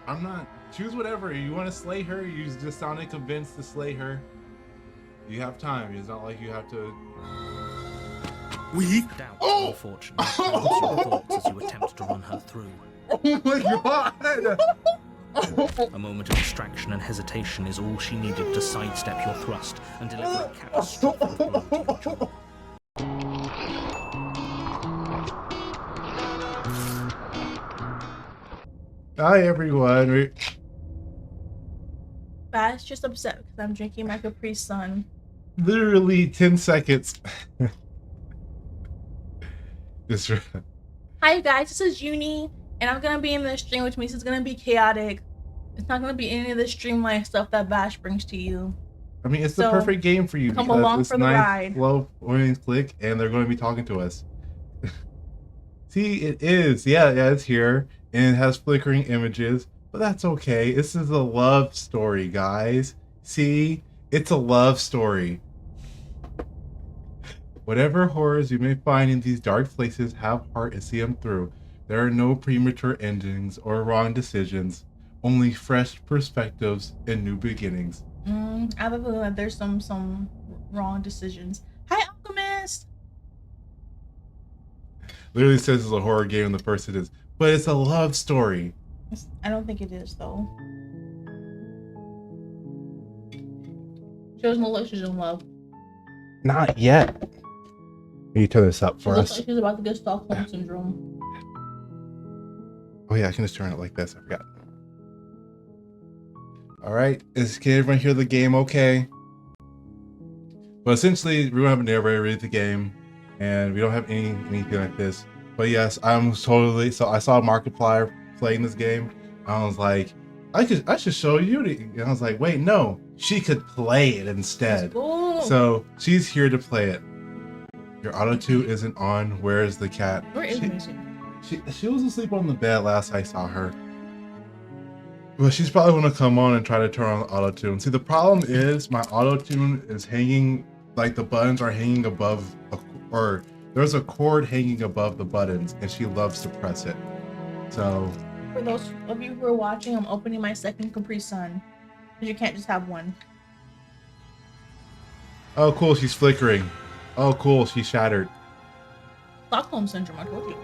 I'm not. Choose whatever. You want to slay her? You just sounded convinced to slay her. You have time. It's not like you have to. Doubt, Oh! unfortunately, clouds your thoughts as you attempt to run her through. Oh my god! A moment of distraction and hesitation is all she needed to sidestep your thrust and deliver a catastrophic blow to your jaw. Hi everyone. Bash just upset because I'm drinking my Capri Sun. Literally 10 seconds. Just Hi you guys, this is Uni, and I'm gonna be in this stream, which means it's gonna be chaotic. It's not gonna be any of the streamline stuff that Bash brings to you. I mean, it's the perfect game for you come because along it's for the nice, ride. slow, point, click, and they're going to be talking to us. See, it is. Yeah, it's here, and it has flickering images, but that's okay. This is a love story, guys. See, it's a love story. Whatever horrors you may find in these dark places, have heart and see them through. There are no premature endings or wrong decisions, only fresh perspectives and new beginnings. I have a feeling that there's some wrong decisions. Hi, Alchemist! Literally says it's a horror game and the first it is, but it's a love story. I don't think it is, though. Shows no like she's in love. Not yet. Can you turn this up for She looks us? like she's about to get Stockholm Syndrome. Oh yeah, I can just turn it like this. I forgot. Alright, can everyone hear the game okay? But essentially, we don't have a narrator read the game, and we don't have anything like this. But yes, I'm totally, so I saw Markiplier playing this game. I was like, I should show you. And I was like, wait, no, she could play it instead. So she's here to play it. Your auto tune isn't on. Where is the cat? Where is Macy? She was asleep on the bed last I saw her. But she's probably gonna come on and try to turn on the auto tune. See, the problem is my auto tune is hanging, like the buttons are hanging above, or there's a cord hanging above the buttons, and she loves to press it. So, for those of you who are watching, I'm opening my second Capri Sun, because you can't just have one. oh cool, she's flickering. Oh cool, she shattered. Stockholm Syndrome, I told you.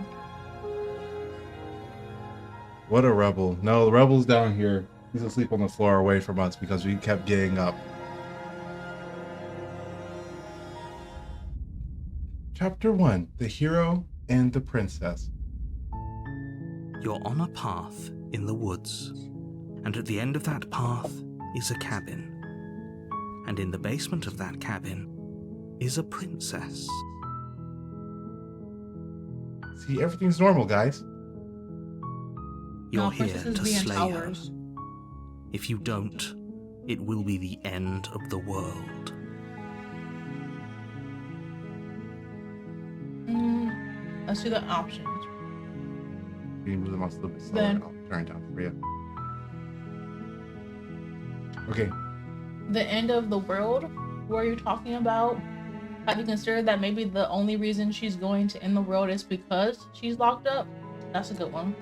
What a rebel. No, the rebel's down here. He's asleep on the floor away from us because we kept getting up. Chapter 1, The Hero and the Princess. You're on a path in the woods, and at the end of that path is a cabin. And in the basement of that cabin is a princess. See, everything's normal, guys. You're No, here princesses to be in slay her. towers. If you don't, it will be the end of the world. Let's do the options. Can you move them off a little bit slower? Then- I'll turn it down for you. Okay. The end of the world? What are you talking about? Have you considered that maybe the only reason she's going to end the world is because she's locked up? That's a good one.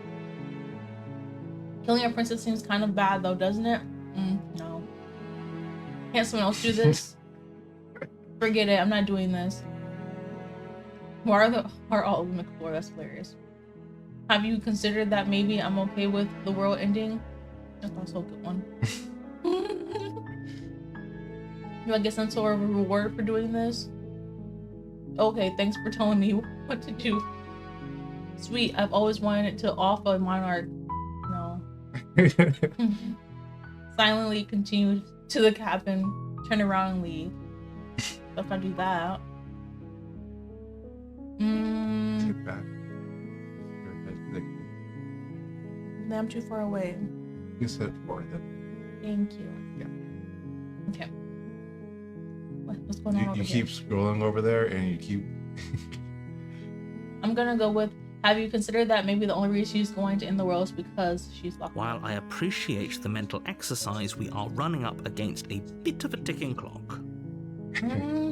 Killing a princess seems kind of bad though, doesn't it? No. Can't someone else do this? Forget it, I'm not doing this. Why are all of them on the floor? That's hilarious. Have you considered that maybe I'm okay with the world ending? That's also a good one. Do I get some sort of a reward for doing this? Okay, thanks for telling me what to do. Sweet, I've always wanted to off a monarch. No. Silently continue to the cabin, turn around and leave. If I do that. Too bad. I'm too far away. You said it for then. Thank you. Yeah. Okay. What's going on over You here? keep scrolling over there and you keep... I'm gonna go with, have you considered that maybe the only reason she's going to end the world is because she's locked up? While I appreciate the mental exercise, we are running up against a bit of a ticking clock.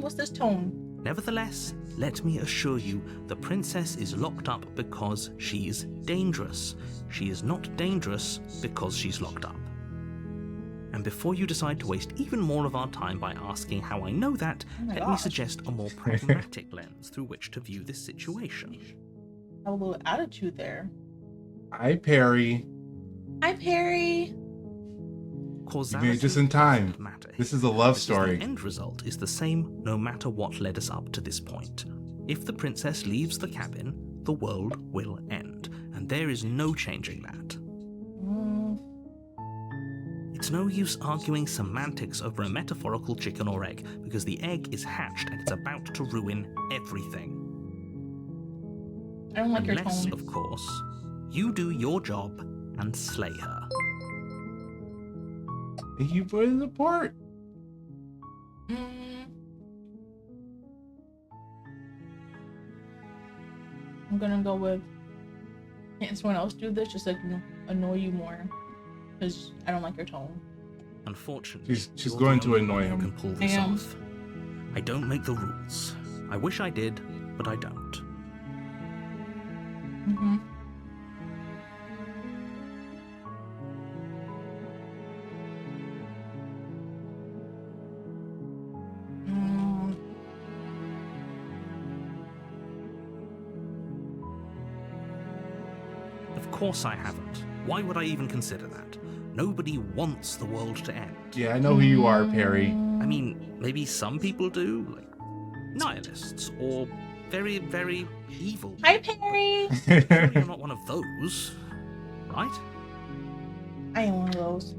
What's this tone? Nevertheless, let me assure you, the princess is locked up because she's dangerous. She is not dangerous because she's locked up. And before you decide to waste even more of our time by asking how I know that, let me suggest a more pragmatic lens through which to view this situation. A little attitude there. Hi, Perry. Hi, Perry. You made it just in time. This is a love story. The end result is the same no matter what led us up to this point. If the princess leaves the cabin, the world will end, and there is no changing that. It's no use arguing semantics over a metaphorical chicken or egg, because the egg is hatched and it's about to ruin everything. I don't like Unless, your tone. of course, you do your job and slay her. Thank you for the support. I'm gonna go with, can't someone else do this just to annoy you more? Because I don't like your tone. Unfortunately, she's you're going the to only annoy one who him. can pull this off. I don't make the rules. I wish I did, but I don't. Of course I haven't. Why would I even consider that? Nobody wants the world to end. Yeah, I know who you are, Perry. I mean, maybe some people do, like nihilists, or very, very evil. Hi, Perry. Surely you're not one of those, right? I am one of those.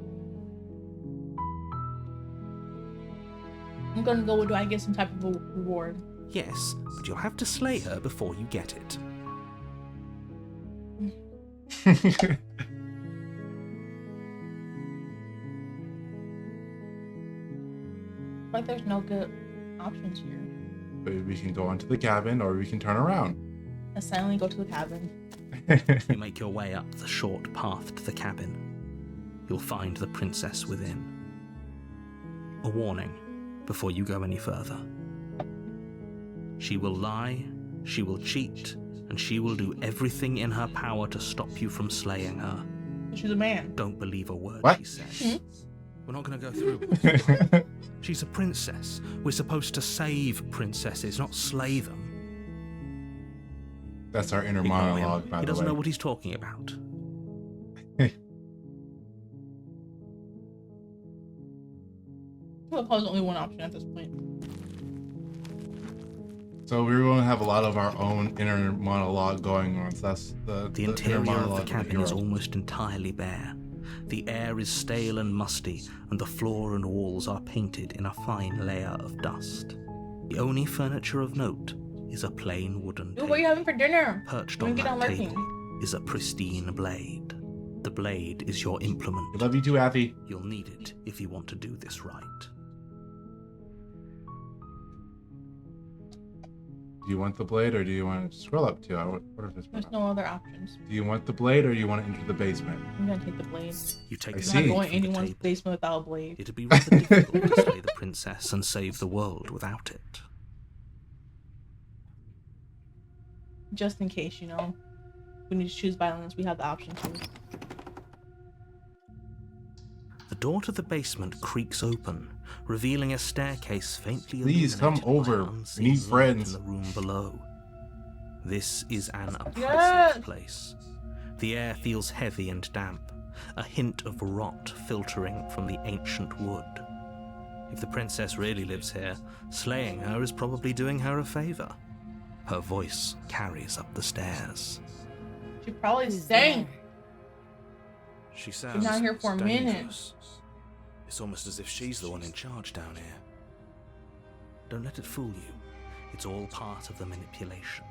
I'm gonna go with, do I get some type of a reward? Yes, but you'll have to slay her before you get it. Like there's no good options here. But we can go onto the cabin or we can turn around. I silently go to the cabin. You make your way up the short path to the cabin. You'll find the princess within. A warning before you go any further. She will lie, she will cheat, and she will do everything in her power to stop you from slaying her. She's a man. Don't believe a word What? she says. We're not going to go through it. She's a princess. We're supposed to save princesses, not slay them. That's our inner Ignore monologue, him. by He the doesn't know way. what he's talking about. Well, there's only one option at this point. So we're going to have a lot of our own inner monologue going on. So that's The inner interior of the monologue cabin is hero. almost entirely bare. The air is stale and musty, and the floor and walls are painted in a fine layer of dust. The only furniture of note is a plain wooden Dude, what are you table. having for dinner? Perched When on we get that done table working. is a pristine blade. The blade is your implement. We love you too, Abby. You'll need it if you want to do this right. Do you want the blade or do you want to scroll up to? What if There's no other options. Do you want the blade or do you want to enter the basement? I'm gonna take the blade. You take I the see. I'm blade not going from the anyone's table. basement without a blade. It'd be rather difficult to slay the princess and save the world without it. Just in case, you know. We need to choose violence, we have the option to. The door to the basement creaks open, revealing a staircase faintly Please come illuminated by over. an We unseen need light friends. in the room below. This is an oppressive Yes! place. The air feels heavy and damp, a hint of rot filtering from the ancient wood. If the princess really lives here, slaying her is probably doing her a favor. Her voice carries up the stairs. She probably Who's stank. there? She sounds not here for a minute. dangerous. It's almost as if she's the one in charge down here. Don't let it fool you. It's all part of the manipulation.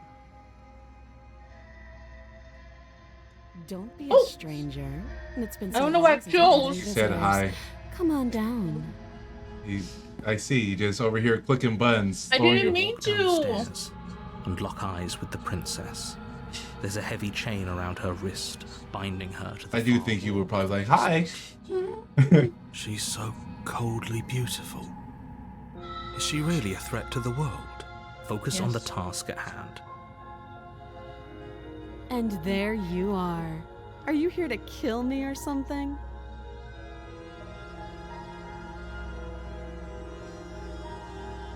Don't be Oh! a stranger. It's been I so don't know long why since we've had Jules any Said visitors. hi. Come on down. I see you just over here clicking buttons. I throwing didn't your- mean to. Downstairs and lock eyes with the princess. There's a heavy chain around her wrist, binding her to the I do far think you wall. were probably like, hi. She's so coldly beautiful. Is she really a threat to the world? Focus on the task at hand. And there you are. Are you here to kill me or something?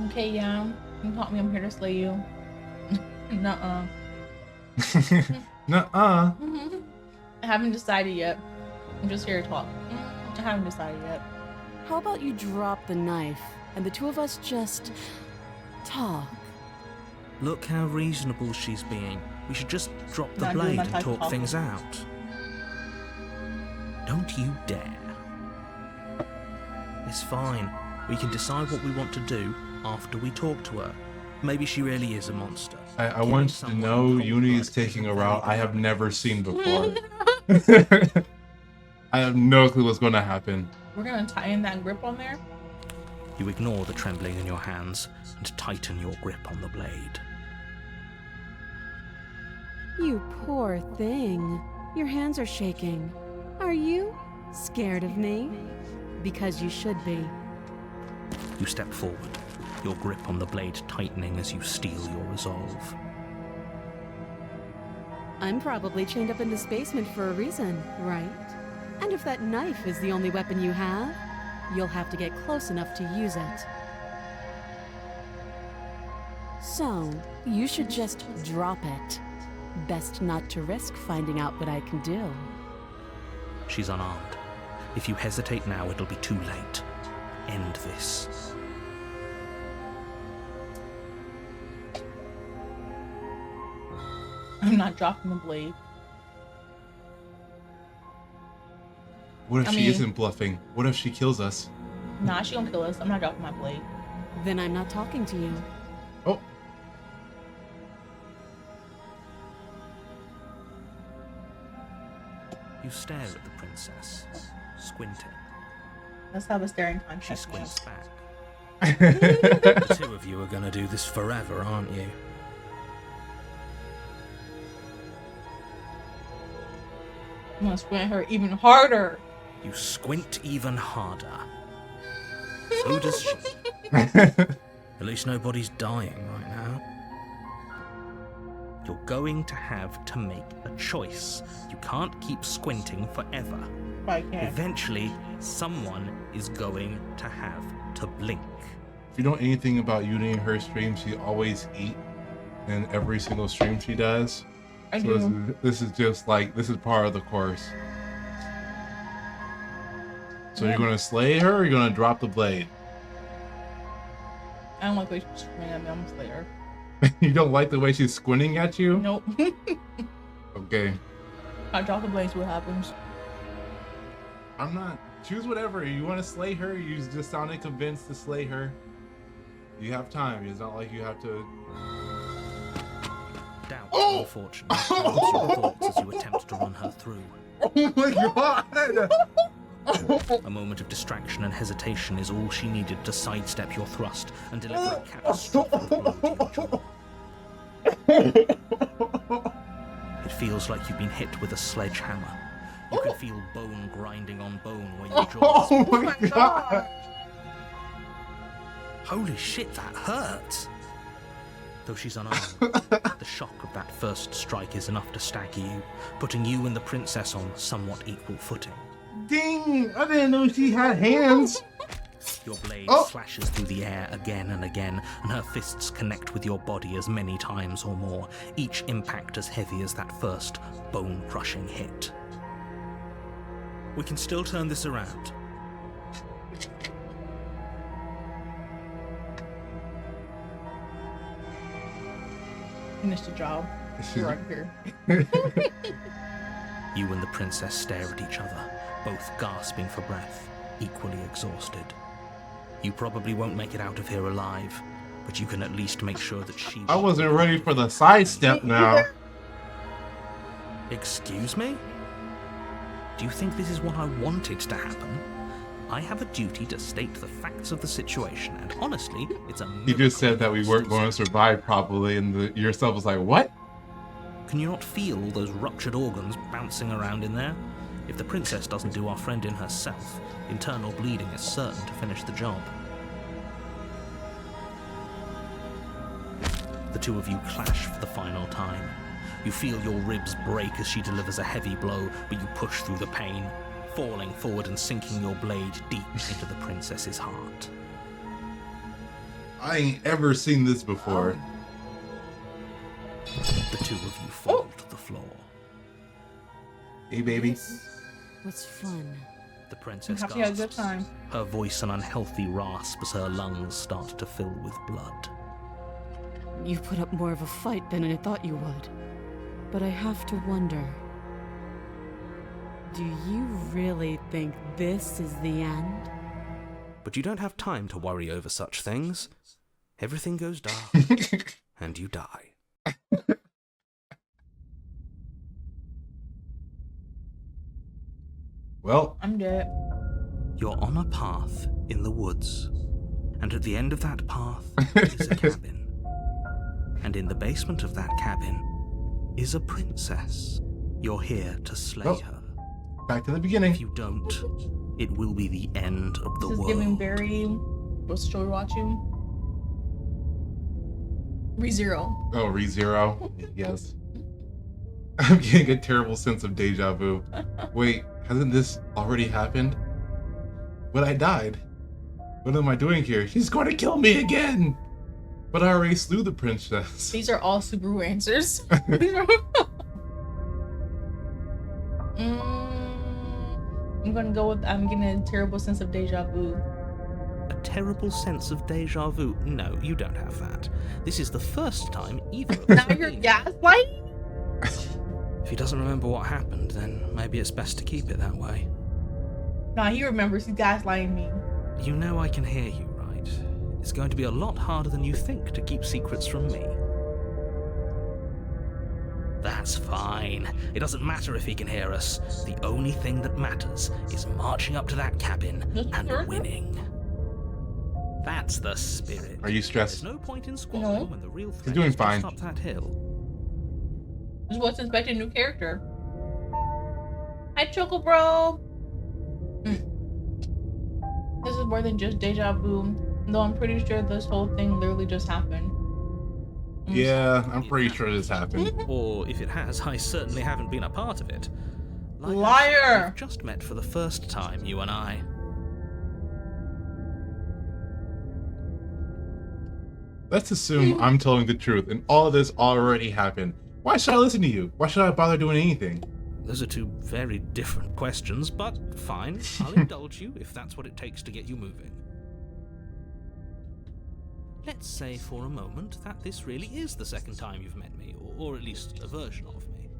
Okay, yeah. You taught me I'm here to slay you. Nuh-uh. Nuh-uh. I haven't decided yet. I'm just here to talk. I haven't decided yet. How about you drop the knife and the two of us just talk? Look how reasonable she's being. We should just drop the Not doing blade my and type of talk talking. things out. Don't you dare. It's fine. We can decide what we want to do after we talk to her. Maybe she really is a monster. I Killing want you to someone know in cold Uni blood is taking a very route I good have idea. never seen before. I have no clue what's going to happen. We're gonna tighten that grip on there. You ignore the trembling in your hands and tighten your grip on the blade. You poor thing. Your hands are shaking. Are you scared of me? Because you should be. You step forward, your grip on the blade tightening as you steel your resolve. I'm probably chained up in this basement for a reason, right? And if that knife is the only weapon you have, you'll have to get close enough to use it. So, you should just drop it. Best not to risk finding out what I can do. She's unarmed. If you hesitate now, it'll be too late. End this. I'm not dropping the blade. What if I she mean- isn't bluffing? What if she kills us? Nah, she gonna kill us. I'm not dropping my blade. Then I'm not talking to you. Oh, You stare at the princess, squinting. Let's have a staring She contest. squints back. The two of you are gonna do this forever, aren't you? I'm gonna squint her even harder. You squint even harder. So does she. At least nobody's dying right now. You're going to have to make a choice. You can't keep squinting forever. I can't. Eventually, someone is going to have to blink. if you know anything about Uni and her stream, she always eat in every single stream she does. I So do. this is just like, this is part of the course. So you're gonna slay her or you're gonna drop the blade? I don't like the way she's squinting at me. I'm gonna slay her. You don't like the way she's squinting at you? Nope. Okay. I drop the blade, see what happens. I'm not. Choose whatever. You want to slay her? You just sounded convinced to slay her. You have time. It's not like you have to. Doubt, Oh! unfortunately, clouds your thoughts as you attempt to run her through. Oh my god! A moment of distraction and hesitation is all she needed to sidestep your thrust and deliver a catastrophic blow to your jaw. It feels like you've been hit with a sledgehammer. You can feel bone grinding on bone where your jaw is. Oh my god! Holy shit, that hurts! Though she's unarmed, the shock of that first strike is enough to stagger you, putting you and the princess on somewhat equal footing. Ding! I didn't know she had hands. Your blade Oh. slashes through the air again and again, and her fists connect with your body as many times or more, each impact as heavy as that first bone-crushing hit. We can still turn this around. Finish the job. She's- You're right here. You and the princess stare at each other, both gasping for breath, equally exhausted. You probably won't make it out of here alive, but you can at least make sure that she... I wasn't ready for the sidestep now. Excuse me? Do you think this is what I wanted to happen? I have a duty to state the facts of the situation, and honestly, it's a You just said that we weren't going to survive properly, and yourself was like, what? Can you not feel those ruptured organs bouncing around in there? If the princess doesn't do our friend in herself, internal bleeding is certain to finish the job. two of you clash for the final time. You feel your ribs break as she delivers a heavy blow, but you push through the pain, falling forward and sinking your blade deep into the princess's heart. I ain't ever seen this before. The two of you fall to the floor. Hey, baby. Was fun. The princess Happy had a good gasps, time. her voice an unhealthy rasp as her lungs start to fill with blood. You put up more of a fight than I thought you would. But I have to wonder. Do you really think this is the end? But you don't have time to worry over such things. Everything goes dark, and you die. Well, I'm dead. You're on a path in the woods, and at the end of that path is a cabin. And in the basement of that cabin is a princess. You're here to slay Well, her. back to the beginning. If you don't, it will be the end of the This is world. giving very. What's the show we're watching? ReZero. Oh, ReZero. Yes. I'm getting a terrible sense of deja vu. Wait, hasn't this already happened? But I died. What am I doing here? She's going to kill me again! But I already slew the princess. These are all Subaru answers. I'm gonna go with. I'm getting a terrible sense of deja vu. A terrible sense of deja vu. No, you don't have that. This is the first time either of us Now have you're been. gaslighting? If he doesn't remember what happened, then maybe it's best to keep it that way. Nah, he remembers. He's gaslighting me. You know I can hear you, right? It's going to be a lot harder than you think to keep secrets from me. That's fine. It doesn't matter if he can hear us. The only thing that matters is marching up to that cabin and winning. That's the spirit. Are you stressed? There's no point in squabbling No. when the real threat He's doing is just fine. up that hill. This is what's expected new character. Hi, Choco Bro. This is more than just deja vu, though I'm pretty sure this whole thing literally just happened. Yeah, I'm pretty sure this happened. Or if it has, I certainly haven't been a part of it. Like I Liar! said, we've just met for the first time, you and I. Let's assume I'm telling the truth and all of this already happened. Why should I listen to you? Why should I bother doing anything? Those are two very different questions, but fine. I'll indulge you if that's what it takes to get you moving. Let's say for a moment that this really is the second time you've met me, or at least a version of me.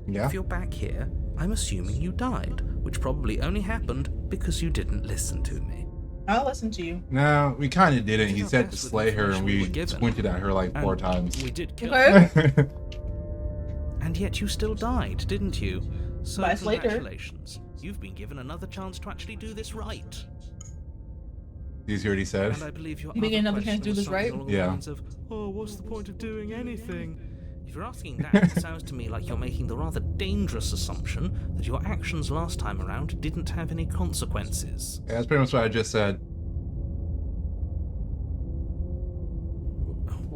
Yeah. If you're back here, I'm assuming you died, which probably only happened because you didn't listen to me. I'll listen to you. No, we kind of didn't. He Did our said to best with slay her and information we we were given. squinted at her like 4 And times. We did kill Okay. her. And yet you still died, didn't you? So But I slayed her. congratulations. You've been given another chance to actually do this right. You see what he said? And I believe your You get other another chance to do question was this right? something along the Yeah. lines of, oh, what's the point of doing anything? If you're asking that, it sounds to me like you're making the rather dangerous assumption that your actions last time around didn't have any consequences. Yeah, that's pretty much what I just said.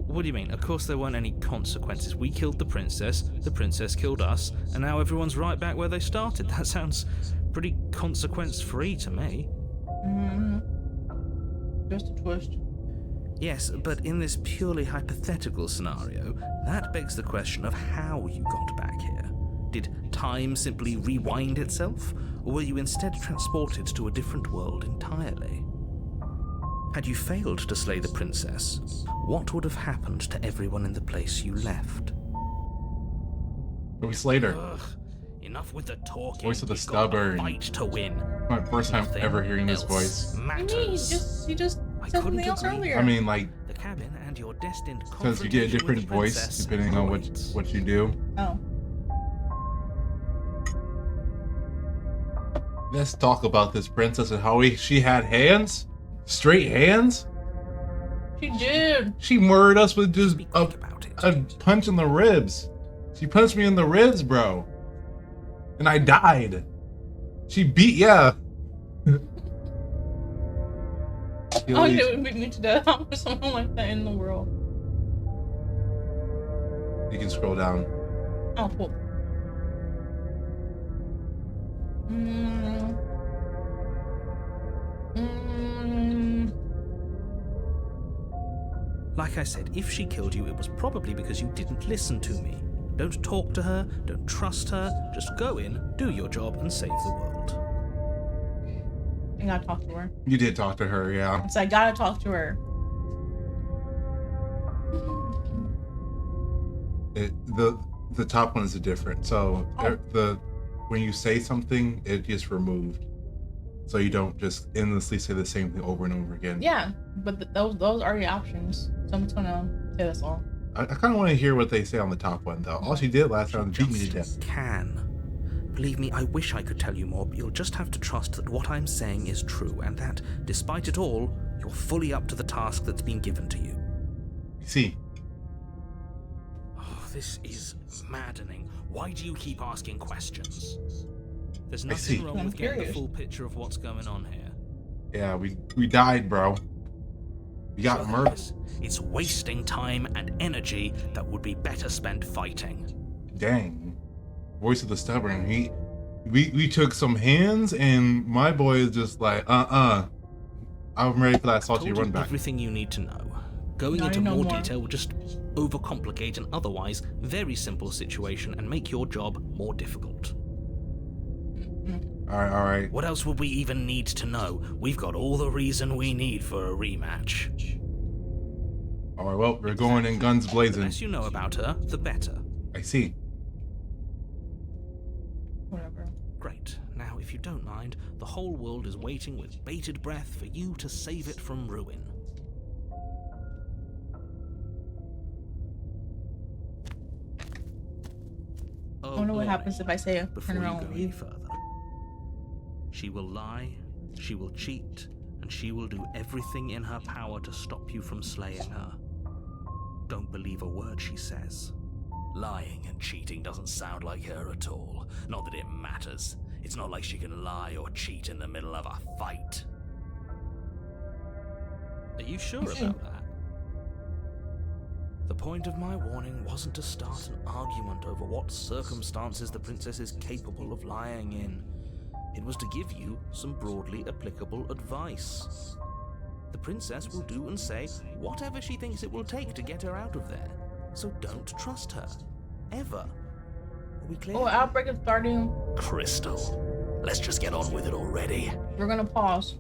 What do you mean? Of course there weren't any consequences. We killed the princess killed us, and now everyone's right back where they started. That sounds pretty consequence-free to me. Just a twist. Yes, but in this purely hypothetical scenario, that begs the question of how you got back here. Did time simply rewind itself, or were you instead transported to a different world entirely? Had you failed to slay the princess, what would have happened to everyone in the place you left? But we slayed her. Ugh, enough with the talking. Voice of the You've got stubborn. fight to win. My first time Nothing ever hearing this else voice. What do you mean? Matters. He just I said couldn't something else agree. earlier. I mean, like, The cabin and your destined because you get a confrontation different with the voice princess depending on awaits. what you do. Oh. Let's talk about this princess and how she had hands? Straight hands? She did. She murdered us with just Be a quick about it. punch in the ribs. She punched me in the ribs, bro. And I died. She beat, yeah. kill Oh, you. it would beat me to death. How is someone like that in the world? You can scroll down. Oh, cool. Like I said, if she killed you, it was probably because you didn't listen to me. Don't talk to her, don't trust her, just go in, do your job, and save the world. I gotta talk to her. You did talk to her, yeah. So I gotta talk to her. The top one is different. So Oh. when you say something, it gets removed. So you don't just endlessly say the same thing over and over again. Yeah, but those are the options. So I'm just gonna say this all. I kind of want to hear what they say on the top one, though. All she did last time was beat me to death. Can. Believe me, I wish I could tell you more, but you'll just have to trust that what I'm saying is true, and that, despite it all, you're fully up to the task that's been given to you. See, Oh, this is maddening. Why do you keep asking questions? There's see. nothing wrong I'm with getting the curious. full picture of what's going on here. yeah, we died, bro. We got Sure murdered. is. It's wasting time and energy that would be better spent fighting. Dang. Voice of the stubborn. We took some hands, and my boy is just like, I'm ready for that salty Told run you back. everything you need to know. Going Now into you know more more. detail will just overcomplicate an otherwise very simple situation and make your job more difficult. All right. What else would we even need to know? We've got all the reason we need for a rematch. All right. Well, we're going in guns The blazing. less you know about her, the better. I see. Whatever. Great. Now, if you don't mind, the whole world is waiting with bated breath for you to save it from ruin. I wonder what happens if I say a Before turn you around go and any leave. further. She will lie, she will cheat, and she will do everything in her power to stop you from slaying her. Don't believe a word she says. Lying and cheating doesn't sound like her at all. Not that it matters. It's not like she can lie or cheat in the middle of a fight. Are you sure about that? The point of my warning wasn't to start an argument over what circumstances the princess is capable of lying in. It was to give you some broadly applicable advice. The princess will do and say whatever she thinks it will take to get her out of there. So don't trust her. Ever. Are we clear? Oh, outbreak is starting. Crystal, let's just get on with it already. We're gonna pause.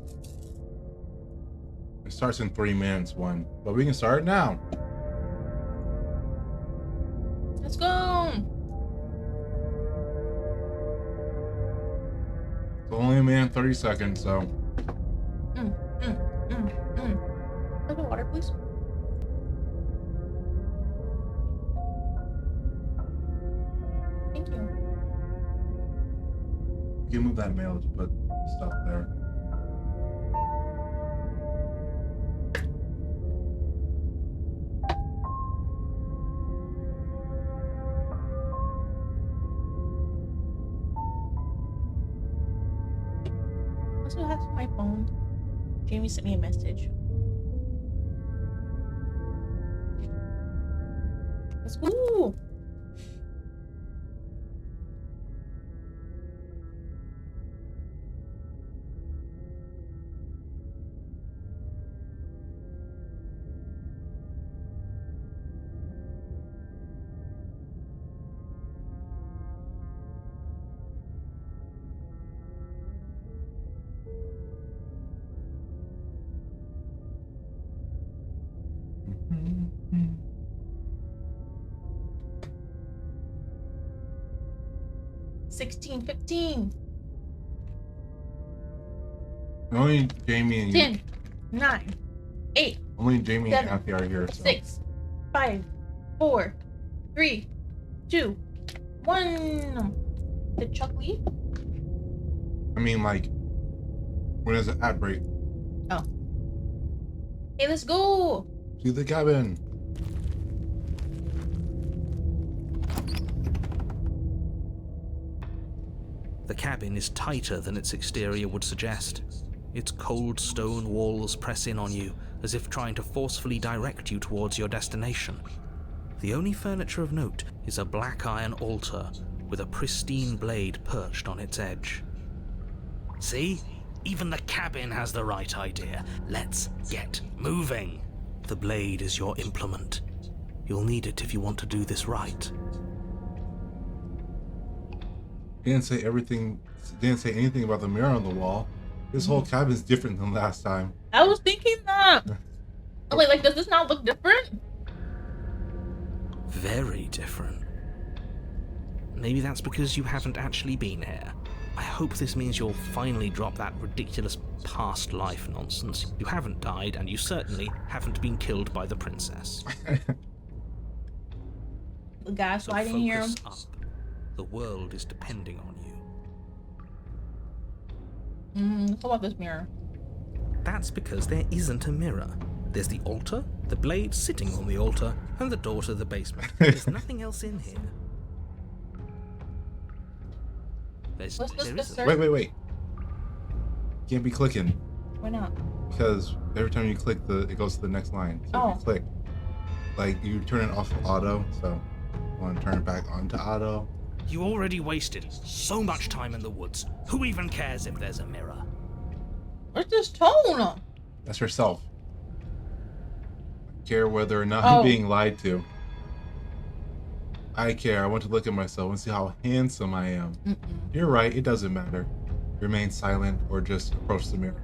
It starts in 3 minutes, but we can start now. Let's go. It's only a minute 30 seconds, so Have a water, please. Thank you. you can move that mail to put stuff there. Also has my phone. Jamie sent me a message. Let's go. Mhm. 16:15. Only Jamie and you. 10, 9, 8, Only Jamie and 7, Kathy are here. So. 6, 5, 4, 3, 2, 1. Did Chuck leave? I mean, like, when is the ad break? Oh. Hey, let's go. To the cabin. The cabin is tighter than its exterior would suggest. Its cold stone walls press in on you, as if trying to forcefully direct you towards your destination. The only furniture of note is a black iron altar with a pristine blade perched on its edge. See? Even the cabin has the right idea. Let's get moving. The blade is your implement. You'll need it if you want to do this right. He didn't say everything. Didn't say anything about the mirror on the wall. This whole cabin's different than last time. I was thinking that. I'm like, does this not look different? Very different. Maybe that's because you haven't actually been here. I hope this means you'll finally drop that ridiculous past life nonsense. You haven't died, and you certainly haven't been killed by the princess. The guy So fighting here. focus up. The world is depending on you. What about this mirror? That's because there isn't a mirror. There's the altar, the blade sitting on the altar, and the door to the basement. There's nothing else in here. What's this, there this isn't. Wait. Can't be clicking Why not? because every time you click, it goes to the next line. So if Oh. you click, like you turn it off of auto. So I want to turn it back onto auto. You already wasted so much time in the woods. Who even cares if there's a mirror? What's this tone? That's herself. I care whether or not Oh. I'm being lied to. I care. I want to look at myself and see how handsome I am. You're right. It doesn't matter. Remain silent or just approach the mirror.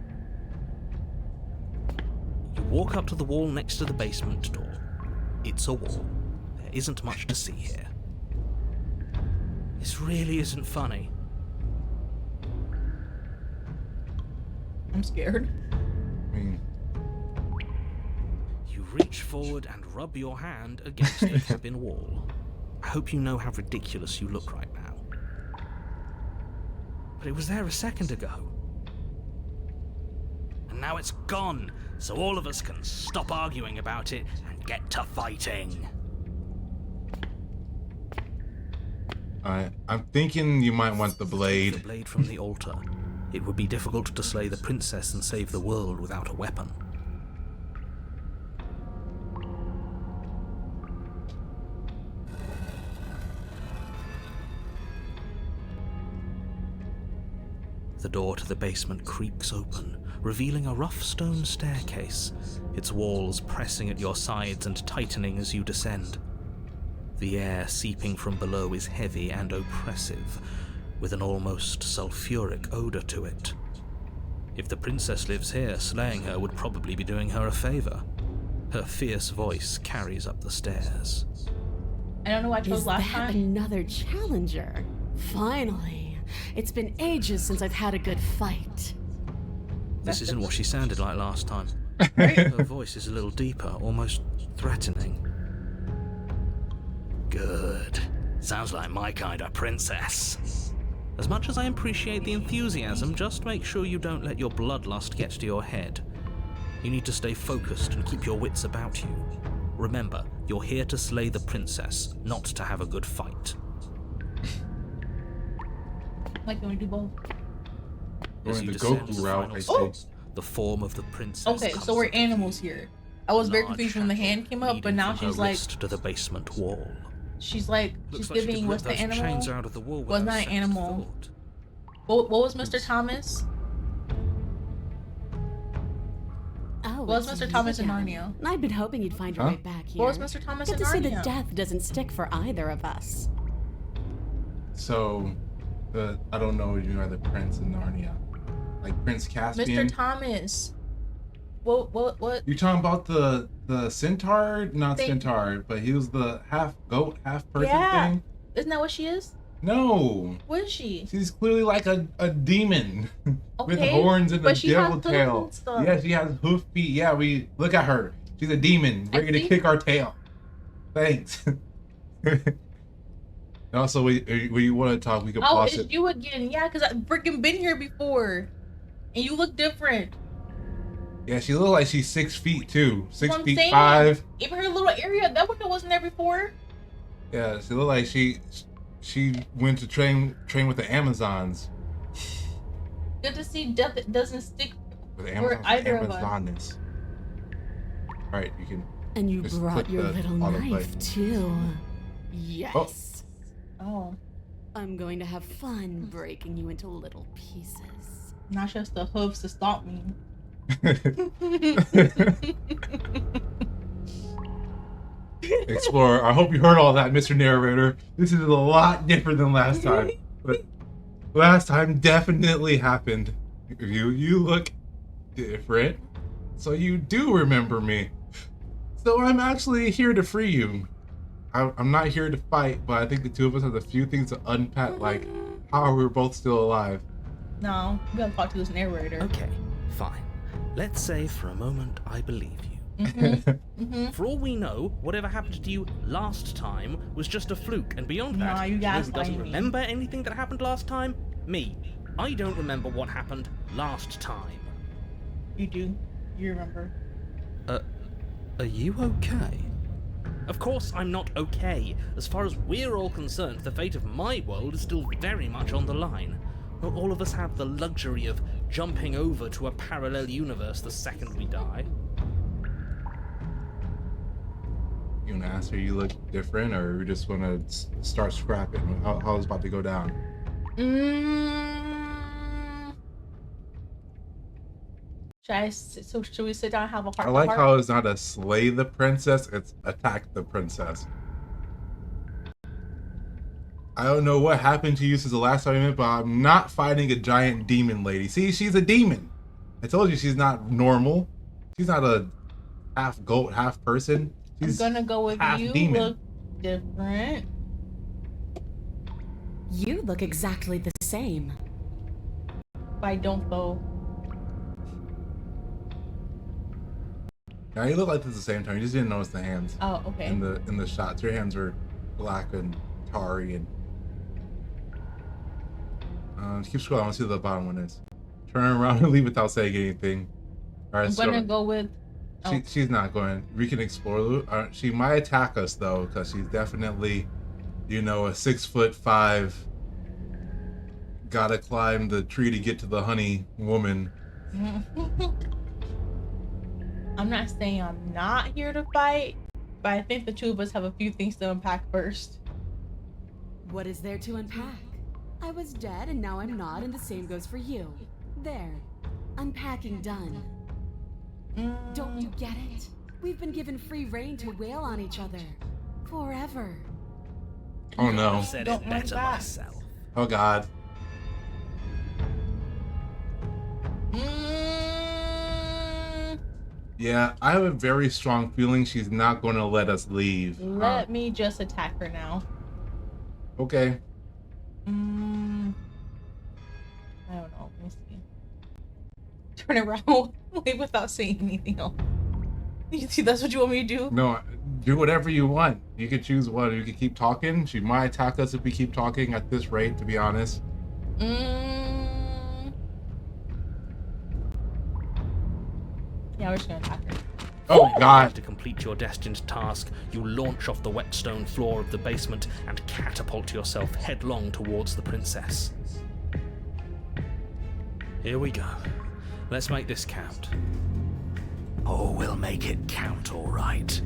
You walk up to the wall next to the basement door. It's a wall. There isn't much to see here. This really isn't funny. I'm scared. I mean, You reach forward and rub your hand against the cabin wall. I hope you know how ridiculous you look right now. But it was there a second ago. And now it's gone, so all of us can stop arguing about it and get to fighting. I'm thinking you might want the The blade. blade from the altar. It would be difficult to slay the princess and save the world without a weapon. The door to the basement creaks open, revealing a rough stone staircase, its walls pressing at your sides and tightening as you descend. The air seeping from below is heavy and oppressive, with an almost sulfuric odor to it. If the princess lives here, slaying her would probably be doing her a favor. Her fierce voice carries up the stairs. I don't know why I chose Is last that time. another challenger? Finally. It's been ages since I've had a good fight. This isn't what she sounded like last time. Right? Her voice is a little deeper, almost threatening. Good. Sounds like my kind of princess. As much as I appreciate the enthusiasm, just make sure you don't let your bloodlust get to your head. You need to stay focused and keep your wits about you. Remember, you're here to slay the princess, not to have a good fight. Like, can we do both? As Going you the descend Goku the route, final I step, see. the form of the princess Okay, comes so we're up. animals here. I was very Large confused when the shackle hand came up, but leading now from her she's like, wrist to the basement wall. she's like, Looks she's like she giving could what's rip the those chains animal? out of the wall Was without not a an second animal. thought. What was Mr. Thomas? Oh, Was it's Mr. you Thomas in again. Narnia? I'd been hoping you'd find your Huh? way back here. What was Mr. Thomas Good in to see that Narnia? death doesn't stick for either of us. So, I don't know if you are the prince in Narnia, like Prince Caspian. Mr. Thomas. What? You talking about the centaur? Not They- centaur, but he was the half goat, half person Yeah. thing. Isn't that what she is? No, What is she? she's clearly like a demon with Okay, horns and a but she has devil hooves tail. and stuff. Yeah, she has hoof feet. Yeah, we look at her. She's a demon, I ready to see. kick our tail. Thanks. And also, we want to talk. We can Oh, pause it's it. you again. Yeah, because I've freaking been here before. And you look different. Yeah, she look like she's 6 feet too. That's 6 what I'm feet saying. 5. Even her little area, that window wasn't there before. Yeah, she look like she went to train with the Amazons. Good to see death that doesn't stick With Or either of us. Amazonas. Alright, you can. And you Just brought click your the little autoplay. knife, too. Yes. Oh, I'm going to have fun breaking you into little pieces. not just the hooves to stop me. Explorer, I hope you heard all that, Mr. Narrator. This is a lot different than last time. But last time definitely happened. You look different. So you do remember me. So I'm actually here to free you. I'm not here to fight, but I think the two of us have a few things to unpack, like how are we both still alive? No, we gotta talk to this narrator. Okay, fine. Let's say for a moment I believe you. For all we know, whatever happened to you last time was just a fluke, and beyond that, Nah, you who doesn't gaslighting me. remember anything that happened last time? Me. I don't remember what happened last time. You do. You remember. Are you okay? Of course I'm not okay. As far as we're all concerned, the fate of my world is still very much on the line. Not all of us have the luxury of jumping over to a parallel universe the second we die. You wanna ask her you look different, or you just wanna start scrapping? How it's about to go down? Should we sit down and have a heart? I like how it's not a slay the princess, it's attack the princess. I don't know what happened to you since the last time we met, but I'm not fighting a giant demon lady. See, she's a demon. I told you she's not normal. She's not a half goat, half person. I'm gonna go with half you. demon. Look different. You look exactly the same. But I don't though. Now you look like this at the same time. You just didn't notice the hands Oh, okay. in the shots. Your hands are black and tarry and. Keep scrolling. I want to see what the bottom one is. Turn around and leave without saying anything. All right, I'm gonna go with. She's not going. We can explore. She might attack us though, because she's definitely, a 6'5". Gotta climb the tree to get to the honey woman. I'm not saying I'm not here to fight, but I think the two of us have a few things to unpack first. What is there to unpack? I was dead and now I'm not, and the same goes for you. There. Unpacking done. Don't you get it? We've been given free rein to wail on each other. Forever. Oh no. I said Don't it like better that. myself. Oh god. Yeah, I have a very strong feeling she's not going to let us leave. Let me just attack her now. Okay. I don't know. Let me see. Turn around. Leave without saying anything else. You see, that's what you want me to do? No, do whatever you want. You can choose one. You can keep talking. She might attack us if we keep talking at this rate, to be honest. Yeah, we're just gonna attack her. Oh god. To complete your destined task, you launch off the wet stone floor of the basement and catapult yourself headlong towards the princess. Here we go. Let's make this count. Oh, we'll make it count, all right.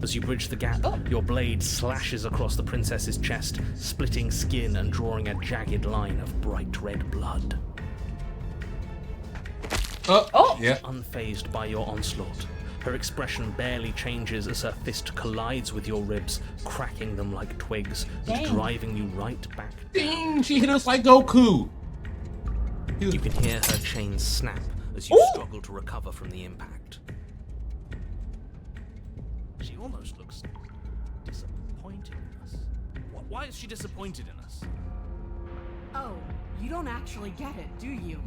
As you bridge the gap, your blade slashes across the princess's chest, splitting skin and drawing a jagged line of bright red blood. Oh! Yeah. Unfazed by your onslaught, her expression barely changes as her fist collides with your ribs, cracking them like twigs and driving you right back down. Ding! She hit us like Goku! You can hear her chains snap as you struggle to recover from the impact. She almost looks disappointed in us. Why is she disappointed in us? Oh, you don't actually get it, do you?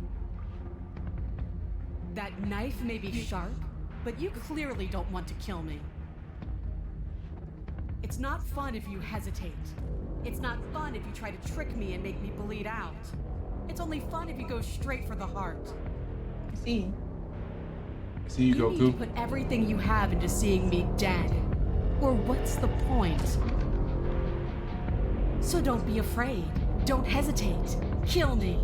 That knife may be sharp, but you clearly don't want to kill me. It's not fun if you hesitate. It's not fun if you try to trick me and make me bleed out. It's only fun if you go straight for the heart. I see. I see you, You need to Goku. put everything you have into seeing me dead. Or what's the point? So don't be afraid. Don't hesitate. Kill me.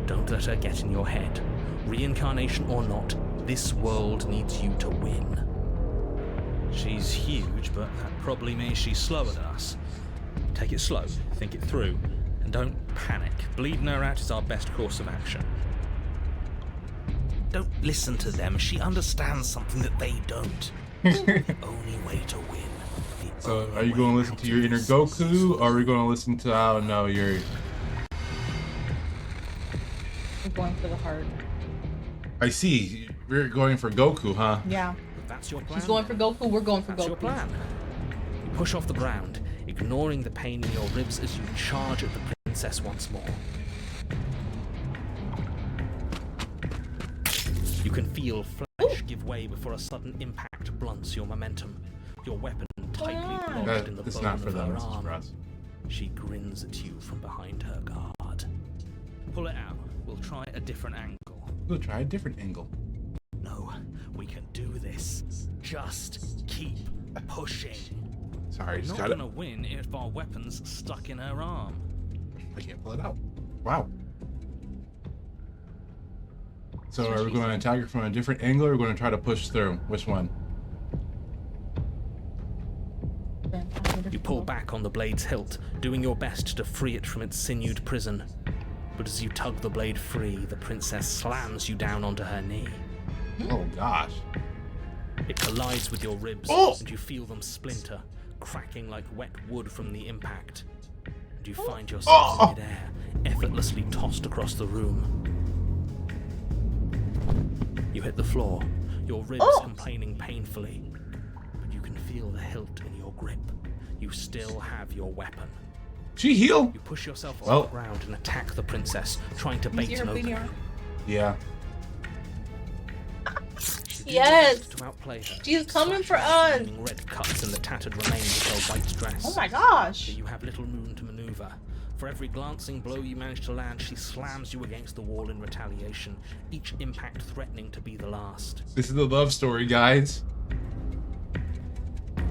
Don't let her get in your head. Reincarnation or not, this world needs you to win. She's huge, but that probably means she's slower than us. Take it slow, think it through, and don't panic. Bleeding her out is our best course of action. Don't listen to them. She understands something that they don't. The only way to win. So, are you going to listen to your inner Goku, or are we going to listen to, I don't know, your... We're going for the heart. I see. We're going for Goku, huh? Yeah. That's your plan. She's going for Goku, we're going for That's Goku. your plan. You push off the ground, ignoring the pain in your ribs as you charge at the princess once more. You can feel flesh give way before a sudden impact blunts your momentum. Your weapon tightly lodged in the It's bone not for of them, her it's arm. for us. She grins at you from behind her guard. Pull it out. We'll try a different angle. We'll try a different angle. No, we can do this. Just keep pushing. Sorry, We're just not got it. gonna win if our weapon's stuck in her arm. I can't pull it out. Wow. So are we going to attack her from a different angle, or are we going to try to push through? Which one? You pull back on the blade's hilt, doing your best to free it from its sinewed prison. But as you tug the blade free, the princess slams you down onto her knee. Oh gosh. It collides with your ribs, Oh! and you feel them splinter, cracking like wet wood from the impact. And you find yourself in midair, effortlessly tossed across the room. You hit the floor, your ribs complaining painfully, but you can feel the hilt in your grip. You still have your weapon. She heal? You push yourself off the ground and attack the princess, trying to bait an opening. Yeah. Yes! To outplay her, She's coming for us! leaving red cuts in the tattered remains of her white dress. Oh my gosh! But you have little room to maneuver. For every glancing blow you manage to land, she slams you against the wall in retaliation, each impact threatening to be the last. This is the love story, guys.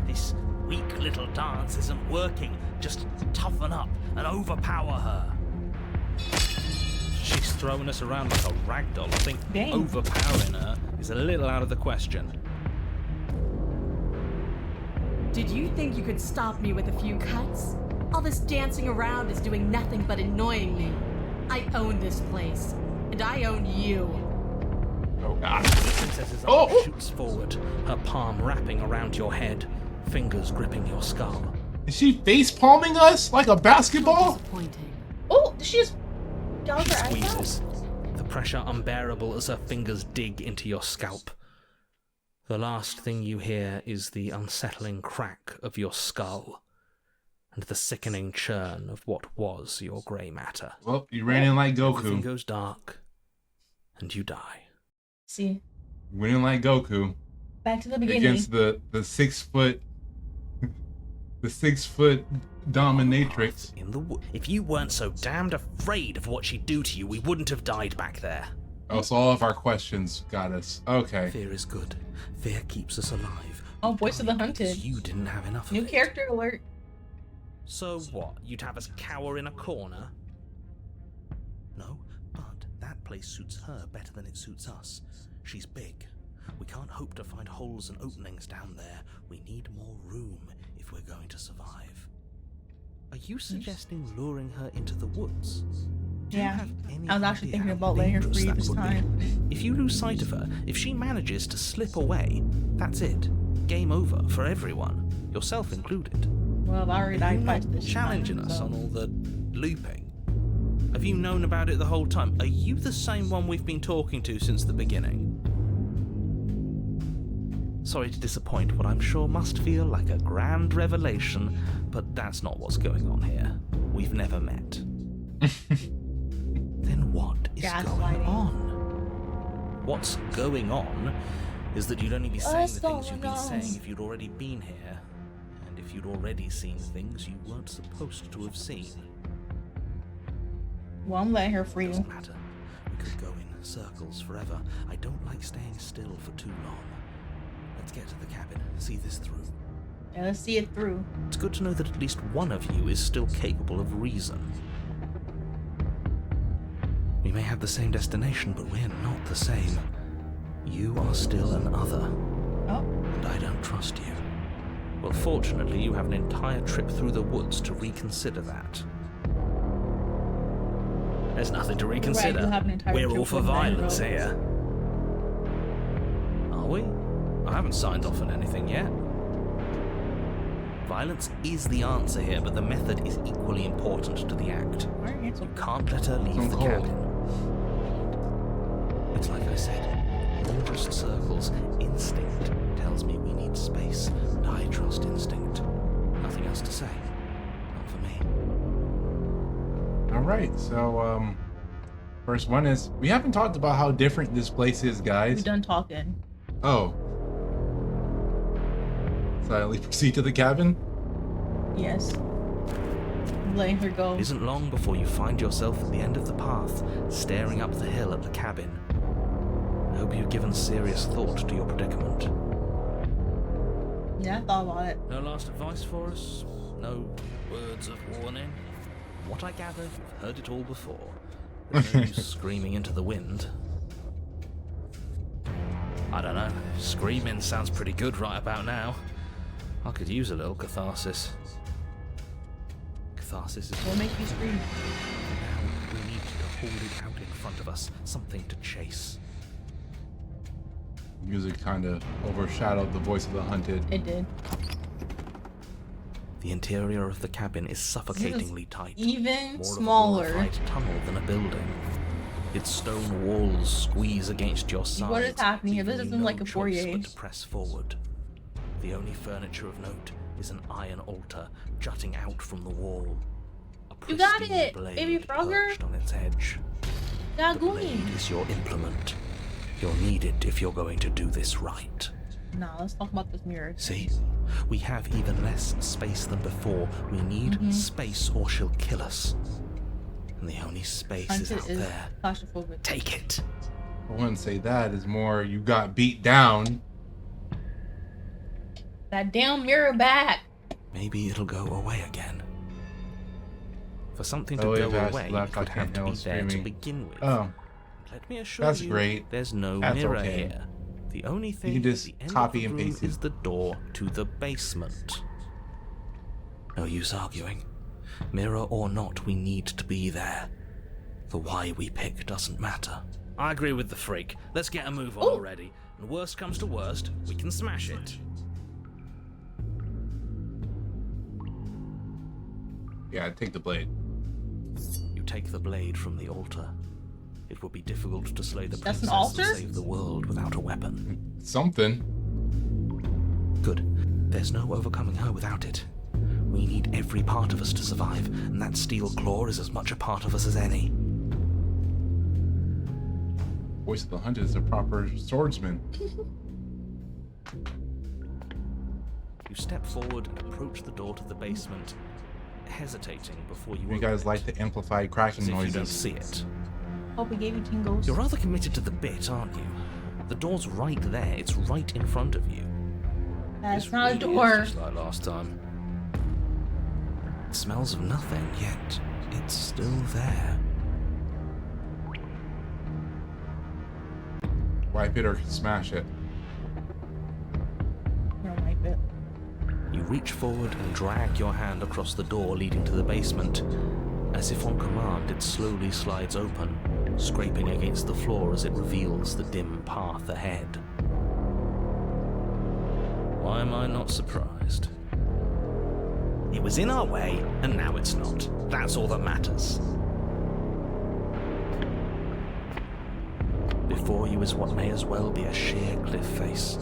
This weak little dance isn't working. Just toughen up and overpower her. She's throwing us around like a ragdoll. I think overpowering her is a little out of the question. Did you think you could stop me with a few cuts? All this dancing around is doing nothing but annoying me. I own this place, and I own you. Oh god. The princess's arm shoots forward, her palm wrapping around your head, fingers gripping your skull. Is she face palming us like a basketball? Disappointing. Oh, did she just gouge her eyes out? Squeezes, the pressure unbearable as her fingers dig into your scalp. The last thing you hear is the unsettling crack of your skull and the sickening churn of what was your grey matter. Well, you ran in like Everything Goku. goes dark, and you die. See, You went in like Goku back to the beginning. against the 6 foot the 6 foot dominatrix. In the if you weren't so damned afraid of what she'd do to you, we wouldn't have died back there. Oh, so all of our questions got us. Okay. Fear is good. Fear keeps us alive. Oh, Voice of the Hunted. You didn't have enough of New it. character alert. So what? You'd have us cower in a corner? No, but that place suits her better than it suits us. She's big. We can't hope to find holes and openings down there. We need more room if we're going to survive. Are you suggesting luring her into the woods? Do you Yeah. have any I was actually idea thinking how about letting her dangerous free that this would be? time. If you lose sight of her, if she manages to slip away, that's it. Game over for everyone, yourself included. Well, I already Are died you twice not this challenging time, us so. on all the looping? Have you known about it the whole time? Are you the same one we've been talking to since the beginning? Sorry to disappoint what I'm sure must feel like a grand revelation, but that's not what's going on here. We've never met. Then what is going Gaslighting. on? What's going on is that you'd only be saying What's the things you've going been on? saying if you'd already been here, and if you'd already seen things you weren't supposed to have seen. Well, I'm letting her free. Doesn't matter. We could go in circles forever. I don't like staying still for too long. Let's get to the cabin, see this through. Yeah, let's see it through. It's good to know that at least one of you is still capable of reason. We We may have the same destination, but we're not the same. You are still an other, Oh, and I don't trust you. Well, fortunately, you have an entire trip through the woods to reconsider that. There's nothing to reconsider. you have an entire We're trip all for with violence Mango. here. Are we? I haven't signed off on anything yet. Violence is the answer here, but the method is equally important to the act. why are you so You can't let her leave I'm the cold. cabin. It's like I said, all just circles. Instinct tells me we need space, and I trust instinct. Nothing else to say. Not for me. All right, so first one is we haven't talked about how different this place is, We guys. done talking. Oh. Silently proceed to the cabin. Yes. Letting her go. It isn't long before you find yourself at the end of the path, staring up the hill at the cabin. I hope you've given serious thought to your predicament. Yeah, I thought about it. No last advice for us? No words of warning? From what I gather, you've heard it all before. There's no use screaming into the wind. I don't know. Screaming sounds pretty good right about now. I could use a little catharsis. Catharsis is What make you scream? now we need to hold it out in front of us. Something to chase. Music kind of overshadowed the voice of the hunted. It did. The interior of the cabin is suffocatingly tight. Even More smaller. of a glorified tunnel than a building. Its stone walls squeeze against your sides. What is happening here? This leaving you isn't no like a choice foyer. but to press forward. The only furniture of note is an iron altar jutting out from the wall. A You got pristine it, blade baby Frogger. perched on its edge. The Daguni. blade is your implement. You'll need it if you're going to do this right. Nah, let's talk about this mirror. See? We have even less space than before. We need space or she'll kill us. And the only space is Hunted out is there. claustrophobic. Take it. I wouldn't say that. Is more you got beat down. That damn mirror back. Maybe it'll go away again. For something to Oh, go if I away, left, it I would have can't to be handle there to screaming. begin with. Oh, Let me assure that's you, great. there's no That's mirror okay. here. The only thing can just at the end copy of and the room paste it. is the door to the basement. No use arguing. Mirror or not, we need to be there. The why we pick doesn't matter. I agree with the freak. Let's get a move on already. And worst comes to worst, we can smash it. Yeah, take the blade. You take the blade from the altar. It would be difficult to slay the That's an princess and altar? save the world without a weapon. Something. Good. There's no overcoming her without it. We need every part of us to survive, and that steel claw is as much a part of us as any. Voice of the hunted is a proper swordsman. You step forward and approach the door to the basement, hesitating before you You guys like the amplified cracking as if you don't noises. see it. Hope we gave you tingles. You're rather committed to the bit, aren't you? The door's right there. It's right in front of you. That's This not a really is door. just like last time. It smells of nothing, yet it's still there. Wipe it or smash it. I don't like it. You reach forward and drag your hand across the door leading to the basement. As if on command, it slowly slides open, scraping against the floor as it reveals the dim path ahead. Why am I not surprised? It was in our way, and now it's not. That's all that matters. Before you is what may as well be a sheer cliff face.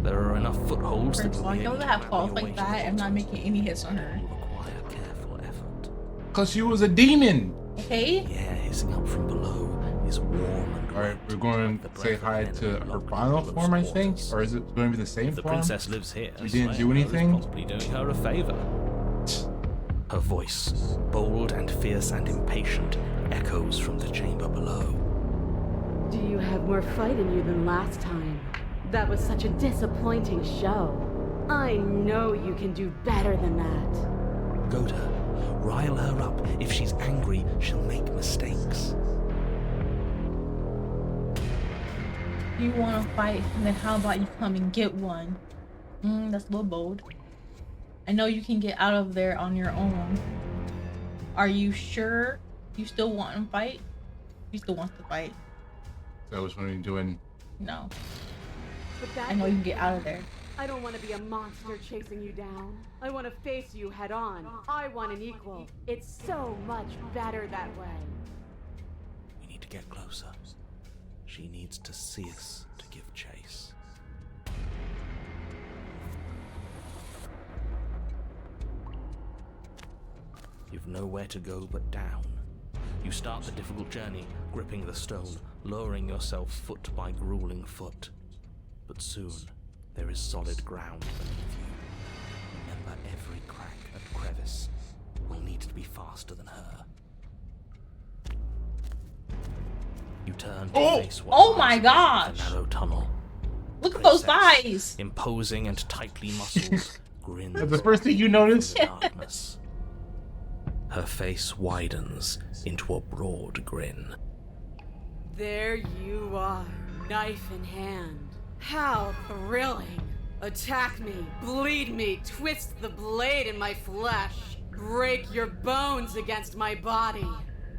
There are enough footholds that First of you'll all, be you able don't to have wrap claws your way like to that the and not bottom. making any hits on her. Will require careful effort. Cause she was a demon. Okay? The air hissing up from below is warm and Alright, wet, we're going like the to say breath of hi an to enemy her locked final in close form, I think? quarters. Or is it going to be the same If the form? princess lives here, We didn't slaying do her is anything? possibly doing her a favor. Her voice, bold and fierce and impatient, echoes from the chamber below. Do you have more fight in you than last time? That was such a disappointing show. I know you can do better than that. Goad her, rile her up. If she's angry, she'll make mistakes. You want to fight, then how about you come and get one? That's a little bold. I know you can get out of there on your own. Are you sure you still want to fight? You still want to fight? So which one are you doing? No. But that I know you can get out of there. I don't want to be a monster chasing you down. I want to face you head on. I want an equal. It's so much better that way. We need to get closer. She needs to see us to give chase. You've nowhere to go but down. You start the difficult journey, gripping the stone, lowering yourself foot by grueling foot. But soon, there is solid ground beneath you. Remember, every crack and crevice will need to be faster than her. You turn to face what Oh my lies gosh! beneath the narrow tunnel. Look at those Princess, thighs! imposing and tightly muscled, grins That's the first thing you notice? in the darkness. Her face widens into a broad grin. There you are, knife in hand. How thrilling! Attack me, bleed me, twist the blade in my flesh, break your bones against my body.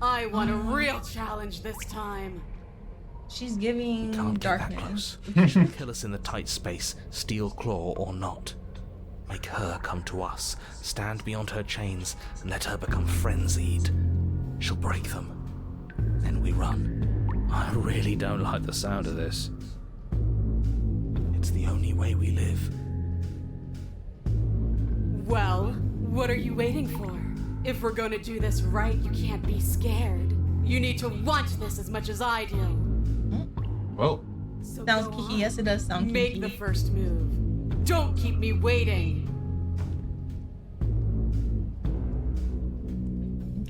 I want a real challenge this time. She's giving Can't get that darkness. close. She'll kill us in the tight space, steel claw or not. Make her come to us, stand beyond her chains, and let her become frenzied. She'll break them. Then we run. I really don't like the sound of this. It's the only way we live. Well, what are you waiting for? If we're gonna do this right, you can't be scared. You need to want this as much as I do. Whoa. So Sounds go kiki. on. Yes, it does sound Make kiki. the first move. Don't keep me waiting.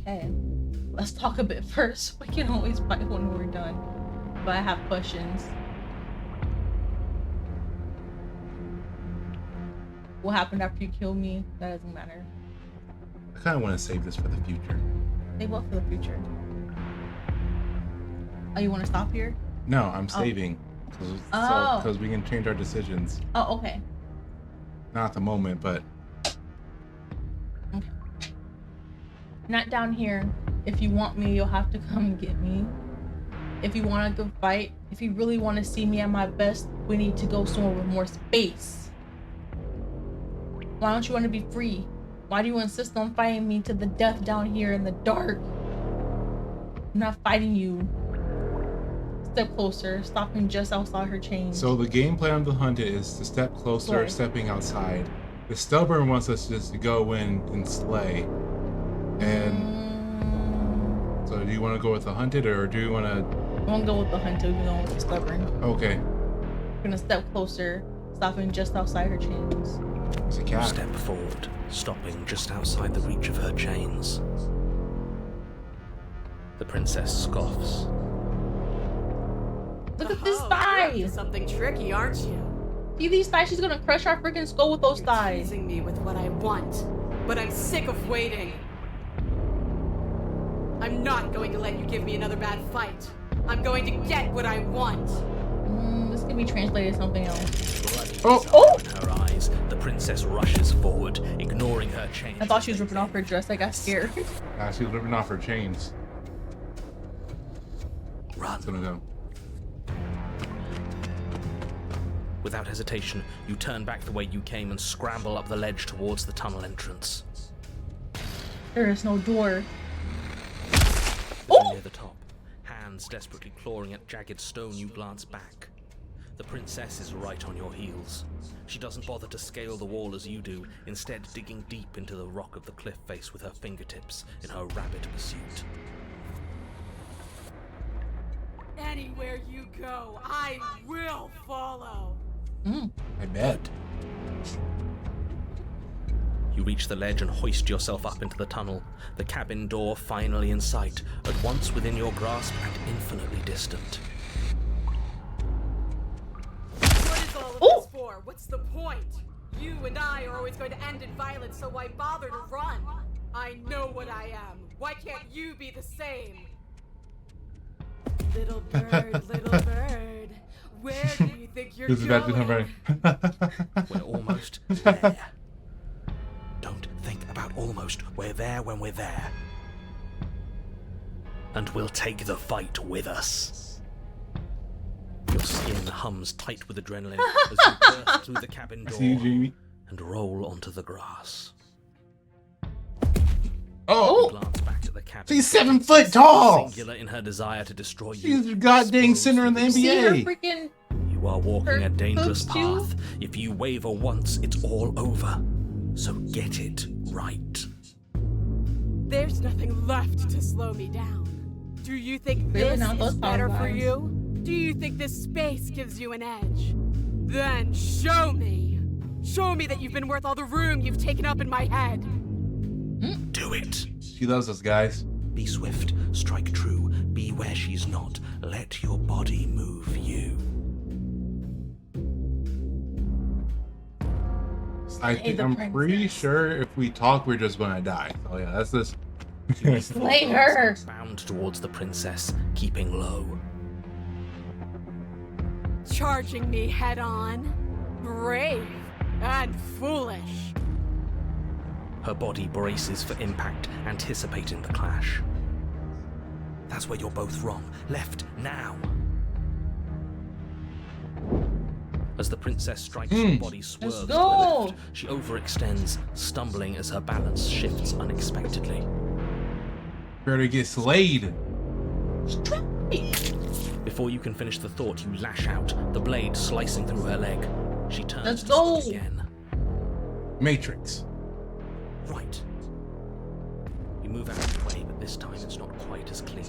Okay. Let's talk a bit first. We can always fight when we're done. But I have questions. What happened after you kill me? That doesn't matter. I kind of want to save this for the future. Save what for the future? Oh, you want to stop here? No, I'm saving. Oh. Because we can change our decisions. Oh, okay. Not at the moment, but Okay. Not down here. If you want me, you'll have to come and get me. If you want a good fight, if you really want to see me at my best, we need to go somewhere with more space. Why don't you want to be free? Why do you insist on fighting me to the death down here in the dark? I'm not fighting you. Step closer, stopping just outside her chains. so the game plan of the hunted is to step closer, Slay. stepping outside. The stubborn wants us just to go in and slay. And so do you want to go with the hunted or do you want to? I'm gonna go with the hunter, even though it's stubborn. Okay, We're gonna step closer, stopping just outside her chains. it's a You cat. step forward, stopping just outside the reach of her chains. The princess scoffs. Look at this Oh, you're up to thighs! something tricky, aren't you? See these thighs? She's gonna crush our freaking skull with those You're thighs. teasing me with what I want, but I'm sick of waiting. I'm not going to let you give me another bad fight. I'm going to get what I want. This can be translated to something else. Bloody Oh. desire Oh! in her eyes, the princess rushes forward, ignoring her chains. I thought she was ripping off her dress. I got scared. She was ripping off her chains. Run. It's gonna go. Without hesitation, you turn back the way you came and scramble up the ledge towards the tunnel entrance. There is no door. Near the top, hands desperately clawing at jagged stone, you glance back. The princess is right on your heels. She doesn't bother to scale the wall as you do, instead digging deep into the rock of the cliff face with her fingertips in her rapid pursuit. Anywhere you go, I will follow. I bet. You reach the ledge and hoist yourself up into the tunnel, the cabin door finally in sight, at once within your grasp and infinitely distant. What is all of Ooh. this for? What's the point? You and I are always going to end in violence, so why bother to run? I know what I am. Why can't you be the same? Little bird, Where do you think you're This is about to come going? right. We're almost there. Don't think about almost. We're there when we're there. And we'll take the fight with us. Your skin hums tight with adrenaline as you burst through the cabin door See you, Jamie. and roll onto the grass. Oh, Glance back at the cabin. she's 7 foot tall. Singular in her desire to destroy you. She's the goddamn center in the See her NBA. freaking. You are walking a dangerous boobs too? path. If you waver once, it's all over. So get it right. There's nothing left to slow me down. Do you think Really this not those is better power for lines. you? Do you think this space gives you an edge? Then show me. Show me that you've been worth all the room you've taken up in my head. Do it. She loves us, guys. Be swift, strike true, be where she's not. Let your body move you. I'm pretty sure if we talk, we're just gonna die. So yeah, that's this. Slay her. Bound towards the princess, keeping low. Charging me head on. Brave and foolish. Her body braces for impact, anticipating the clash. That's where you're both wrong. Left, now. As the princess strikes, your body swerves to the go. left. She overextends, stumbling as her balance shifts unexpectedly. Better get slayed. Before you can finish the thought, you lash out, the blade slicing through her leg. She turns Let's to go. swing again. Matrix. Right. You move out of the way, but this time it's not quite as clean.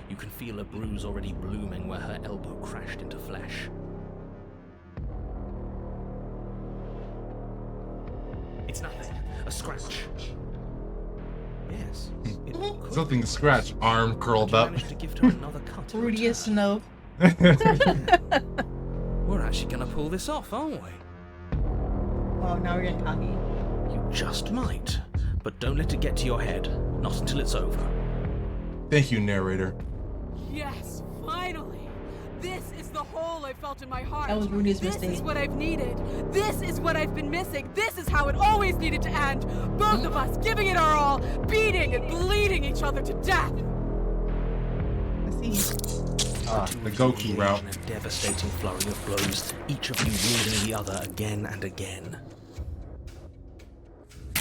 You can feel a bruise already blooming where her elbow crashed into flesh. It's nothing. A scratch. Yes. It could Something be. scratch. Arm curled You up. managed to gift her another cut. in Rudiest return. Snow. We're actually gonna pull this off, aren't we? Oh, now we're getting cocky. You just might. But don't let it get to your head. Not until it's over. Thank you, narrator. Yes, finally. This is the hole I felt in my heart. That was Rudy's This mistake. is what I've needed. This is what I've been missing. This is how it always needed to end. Both of us giving it our all, beating and bleeding each other to death. Let's see. Ah, the Goku route. In a devastating flurry of blows, each of you wielding the other again and again.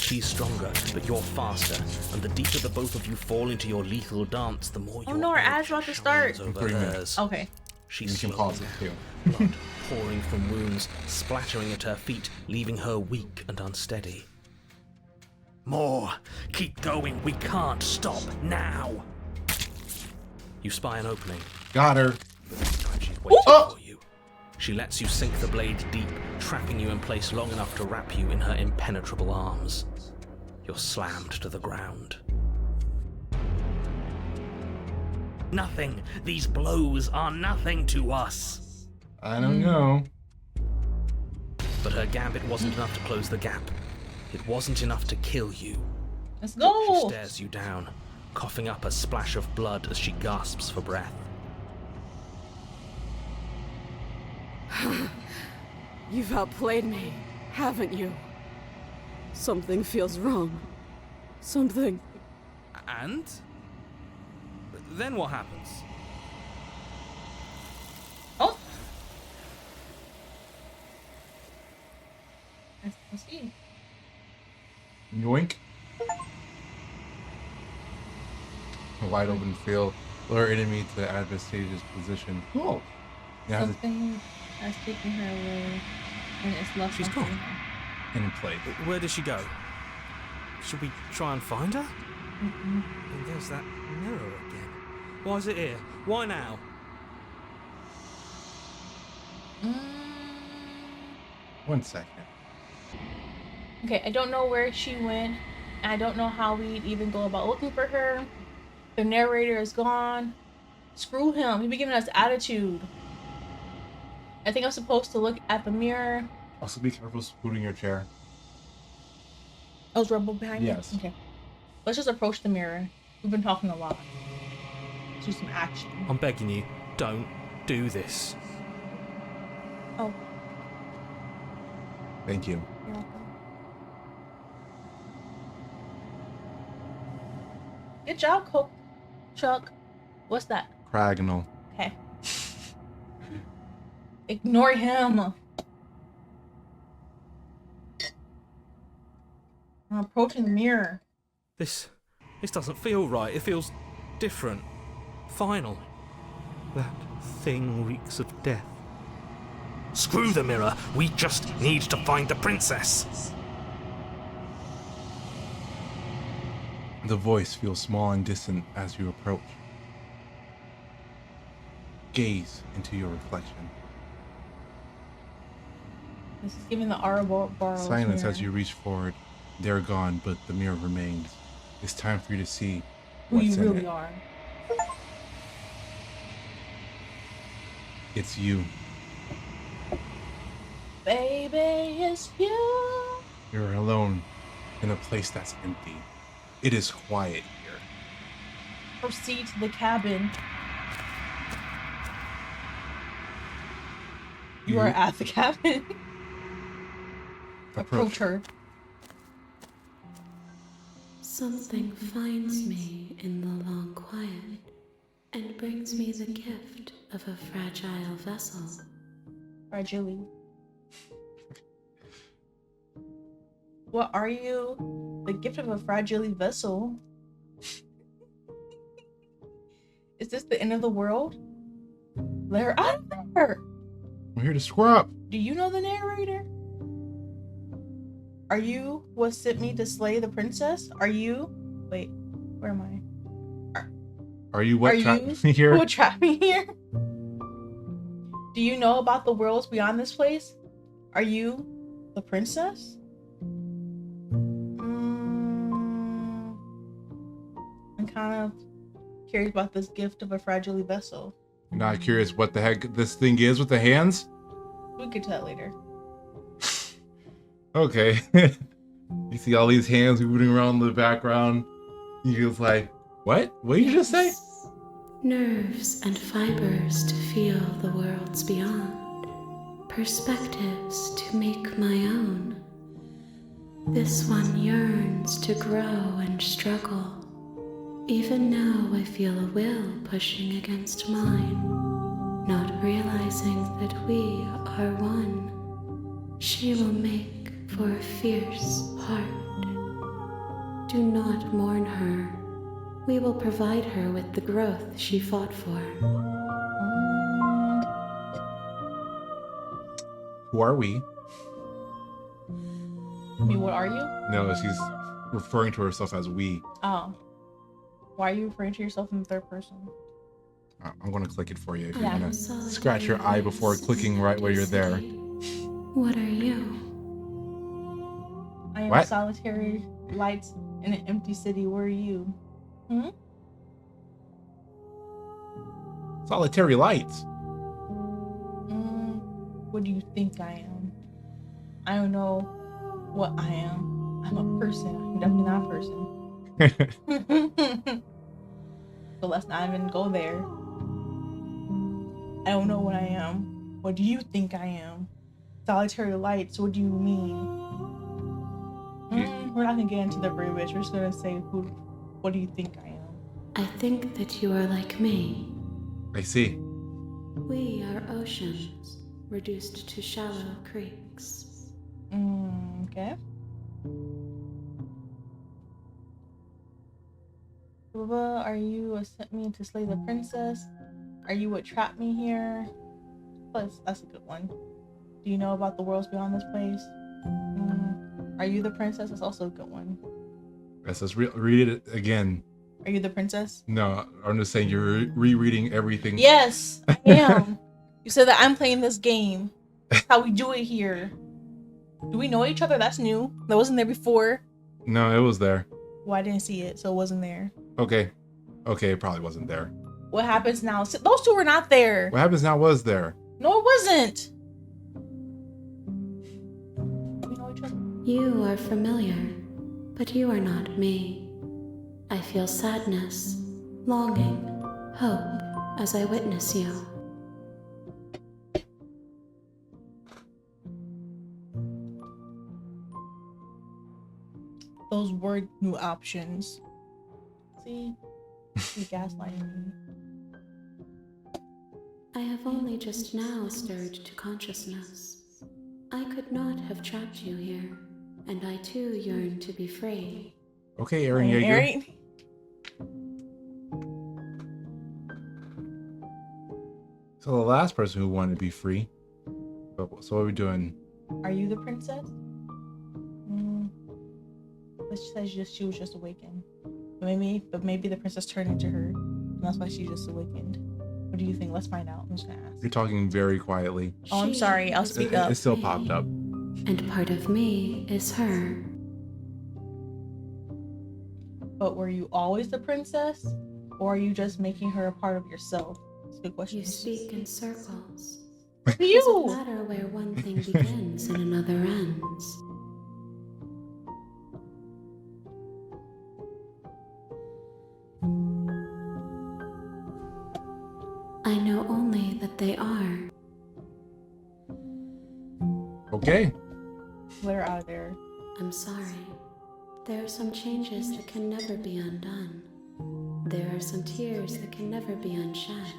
She's stronger, but you're faster, and the deeper the both of you fall into your lethal dance, the more Oh your no, our edge ad's about to start. shines over 3 minutes. hers. Okay. She's You can slowing pause it down, too. blood pouring from wounds, splattering at her feet, leaving her weak and unsteady. More! Keep going! We can't stop now! You spy an opening. Got her. This time she's waiting Oh! for you. She lets you sink the blade deep, trapping you in place long enough to wrap you in her impenetrable arms. You're slammed to the ground. Nothing! These blows are nothing to us! I don't know. But her gambit wasn't enough to close the gap. It wasn't enough to kill you. Let's She go. stares you down, coughing up a splash of blood as she gasps for breath. You've outplayed me, haven't you? Something feels wrong. Something. And? Then what happens? Oh. Let's see. Yoink. A wide open field. Lure enemy to advantageous position. Cool. Yeah, Something has taken her away, and it's left. She's something. gone. in play. Where does she go? Should we try and find her? And there's that mirror again. Why is it here? Why now? Mm. 1 second. Okay, I don't know where she went. I don't know how we'd even go about looking for her. The narrator is gone. Screw him. He be giving us attitude. I think I'm supposed to look at the mirror. Also, be careful scooting your chair. Oh, is Rebel behind Yes. me? Okay. Let's just approach the mirror. We've been talking a lot. Let's do some action. I'm begging you, don't do this. Thank you. You're welcome. Good job, Chuck. What's that? Cragnal. Okay. Ignore him. I'm approaching the mirror. This doesn't feel right. It feels different. Final. That thing reeks of death. Screw the mirror. We just need to find the princess. The voice feels small and distant as you approach. Gaze into your reflection. This is giving the Ouroboros Silence mirror. as you reach forward. They're gone, but the mirror remains. It's time for you to see Who what's you in really it. are. It's you. Baby, it's you. You're alone in a place that's empty. It is quiet here. Proceed to the cabin. You are at the cabin. Approach her. Something finds me in the long quiet and brings me the gift of a fragile vessel. Fragile. What are you? The gift of a fragile vessel. Is this the end of the world? Let her out of there. I'm here to square up. Do you know the narrator? Are you what sent me to slay the princess? Are you? Wait, where am I? Are you what Are trapped you me here? what trapped me here? Do you know about the worlds beyond this place? Are you the princess? I'm kind of curious about this gift of a fragile vessel. Not curious what the heck this thing is with the hands? We'll get to that later. Okay. You see all these hands moving around in the background. You're like, what? What did you just say? Nerves and fibers to feel the worlds beyond. Perspectives to make my own. This one yearns to grow and struggle. Even now I feel a will pushing against mine, not realizing that we are one. She will make for a fierce heart. Do not mourn her. We will provide her with the growth she fought for. Who are we? I mean, what are you? No, she's referring to herself as we. Oh. Why are you referring to yourself in the third person? I'm going to click it for you. If Yeah. you want to scratch your eye before clicking right where you're there. What are you? I am What? solitary lights in an empty city. Where are you? Solitary lights. What do you think I am? I don't know what I am. I'm a person. I'm definitely not a person. So let's not even go there. I don't know what I am. What do you think I am? Solitary lights, what do you mean? We're not gonna get into the verbiage. We're just gonna say, what do you think I am? I think that you are like me. I see. We are oceans, reduced to shallow creeks. Okay. Baba, are you what sent me to slay the princess? Are you what trapped me here? That's a good one. Do you know about the worlds beyond this place? Are you the princess? That's also a good one. Let's just read it again. Are you the princess? No, I'm just saying you're rereading everything. Yes, I am. You said that I'm playing this game. That's how we do it here. Do we know each other? That's new. That wasn't there before. No, it was there. Well, I didn't see it, so it wasn't there. Okay, it probably wasn't there. What happens now? Those two were not there. What happens now was there. No, it wasn't. We know each other. You are familiar, but you are not me. I feel sadness, longing, hope as I witness you. those were new options. See? You gaslighting me. I have only just now stirred to consciousness. I could not have trapped you here, and I too yearn to be free. Okay, Aaron Yeager. Aaron? So the last person who wanted to be free. So what are we doing? Are you the princess? But she says she was just awakened. But maybe the princess turned into her, and that's why she just awakened. What do you think? Let's find out. I'm just gonna ask. You're talking very quietly. Oh, I'm sorry. I'll speak up. It still popped up. And part of me is her. But were you always the princess, or are you just making her a part of yourself? That's a good question. You speak in circles. It doesn't matter where one thing begins and another ends. I know only that they are. Okay. Where are there? I'm sorry. There are some changes that can never be undone. There are some tears that can never be unshed.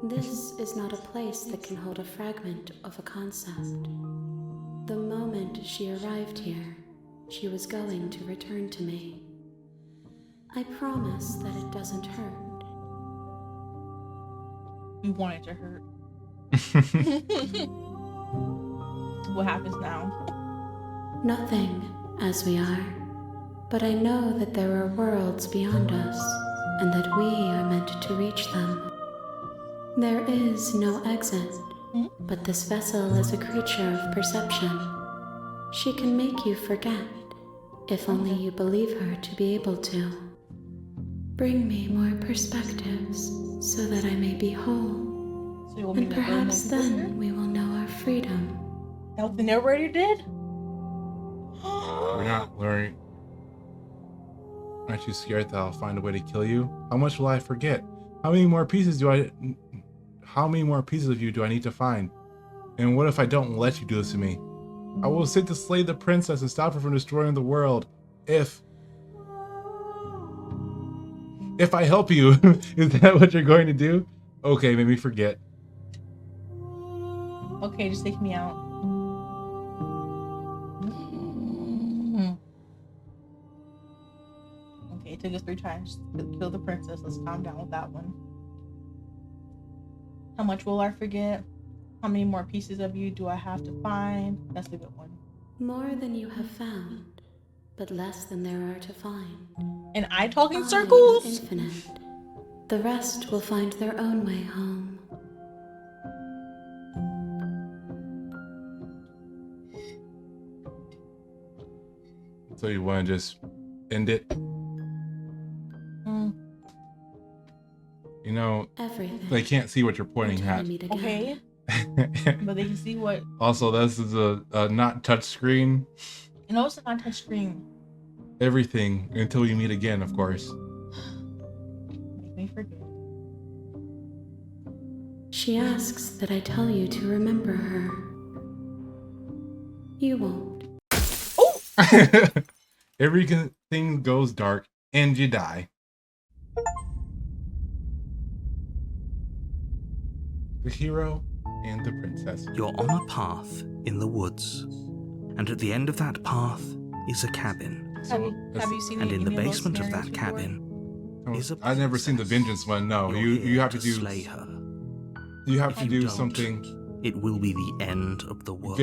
This is not a place that can hold a fragment of a concept. The moment she arrived here, she was going to return to me. I promise that it doesn't hurt. We want it to hurt. What happens now? Nothing, as we are. But I know that there are worlds beyond us, and that we are meant to reach them. There is no exit, but this vessel is a creature of perception. She can make you forget, if only you believe her to be able to. Bring me more perspectives, so that I may be whole. So you want me And to burn perhaps the sister? then we will know our freedom. That what the narrator did? We're not learning. Aren't you scared that I'll find a way to kill you? How much will I forget? How many more pieces of you do I need to find? And what if I don't let you do this to me? I will sit to slay the princess and stop her from destroying the world. If I help you, is that what you're going to do? Okay, made me forget. Okay, just take me out. Okay, it took us 3 times to kill the princess. Let's calm down with that one. How much will I forget? How many more pieces of you do I have to find? That's a good one. More than you have found, but less than there are to find. And I talk in I am circles? infinite. The rest will find their own way home. So you want to just end it? You know, Everything. they can't see what you're pointing at. Okay. But they can see what. Also, this is a not touch screen. You know, it's a non-touch screen. Everything until we meet again, of course. Make me forget. She asks that I tell you to remember her. You won't. Everything goes dark and you die. The hero and the princess. You're on a path in the woods, and at the end of that path is a cabin. Have you seen And in the any of those basement of scenarios that before? cabin is a I've never seen the princess. vengeance one. No, You're you here have to do slay her. You have to If do you don't, something It will be the end of the world.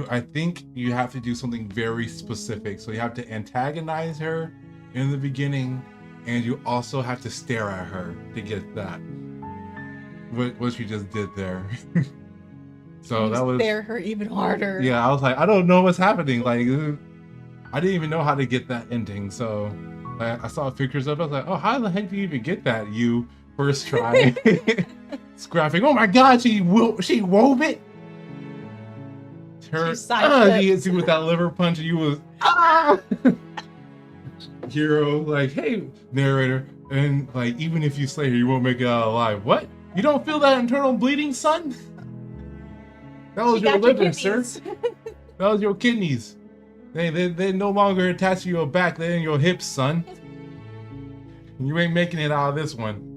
I think you have to do something very specific. So you have to antagonize her in the beginning, and you also have to stare at her to get that. What she just did there. So that was stare her even harder. Yeah, I was like, I don't know what's happening. Like, I didn't even know how to get that ending. So I saw pictures of it. I was like, oh, how the heck do you even get that? You first try. Scrapping. Oh my God, she wove it. Her he hits you with that liver punch, and you was hero like, hey, narrator, and like, even if you slay her, you won't make it out alive. What? You don't feel that internal bleeding, son? That was your liver, sir. That was your kidneys. They no longer attach to your back, they're in your hips, son. You ain't making it out of this one.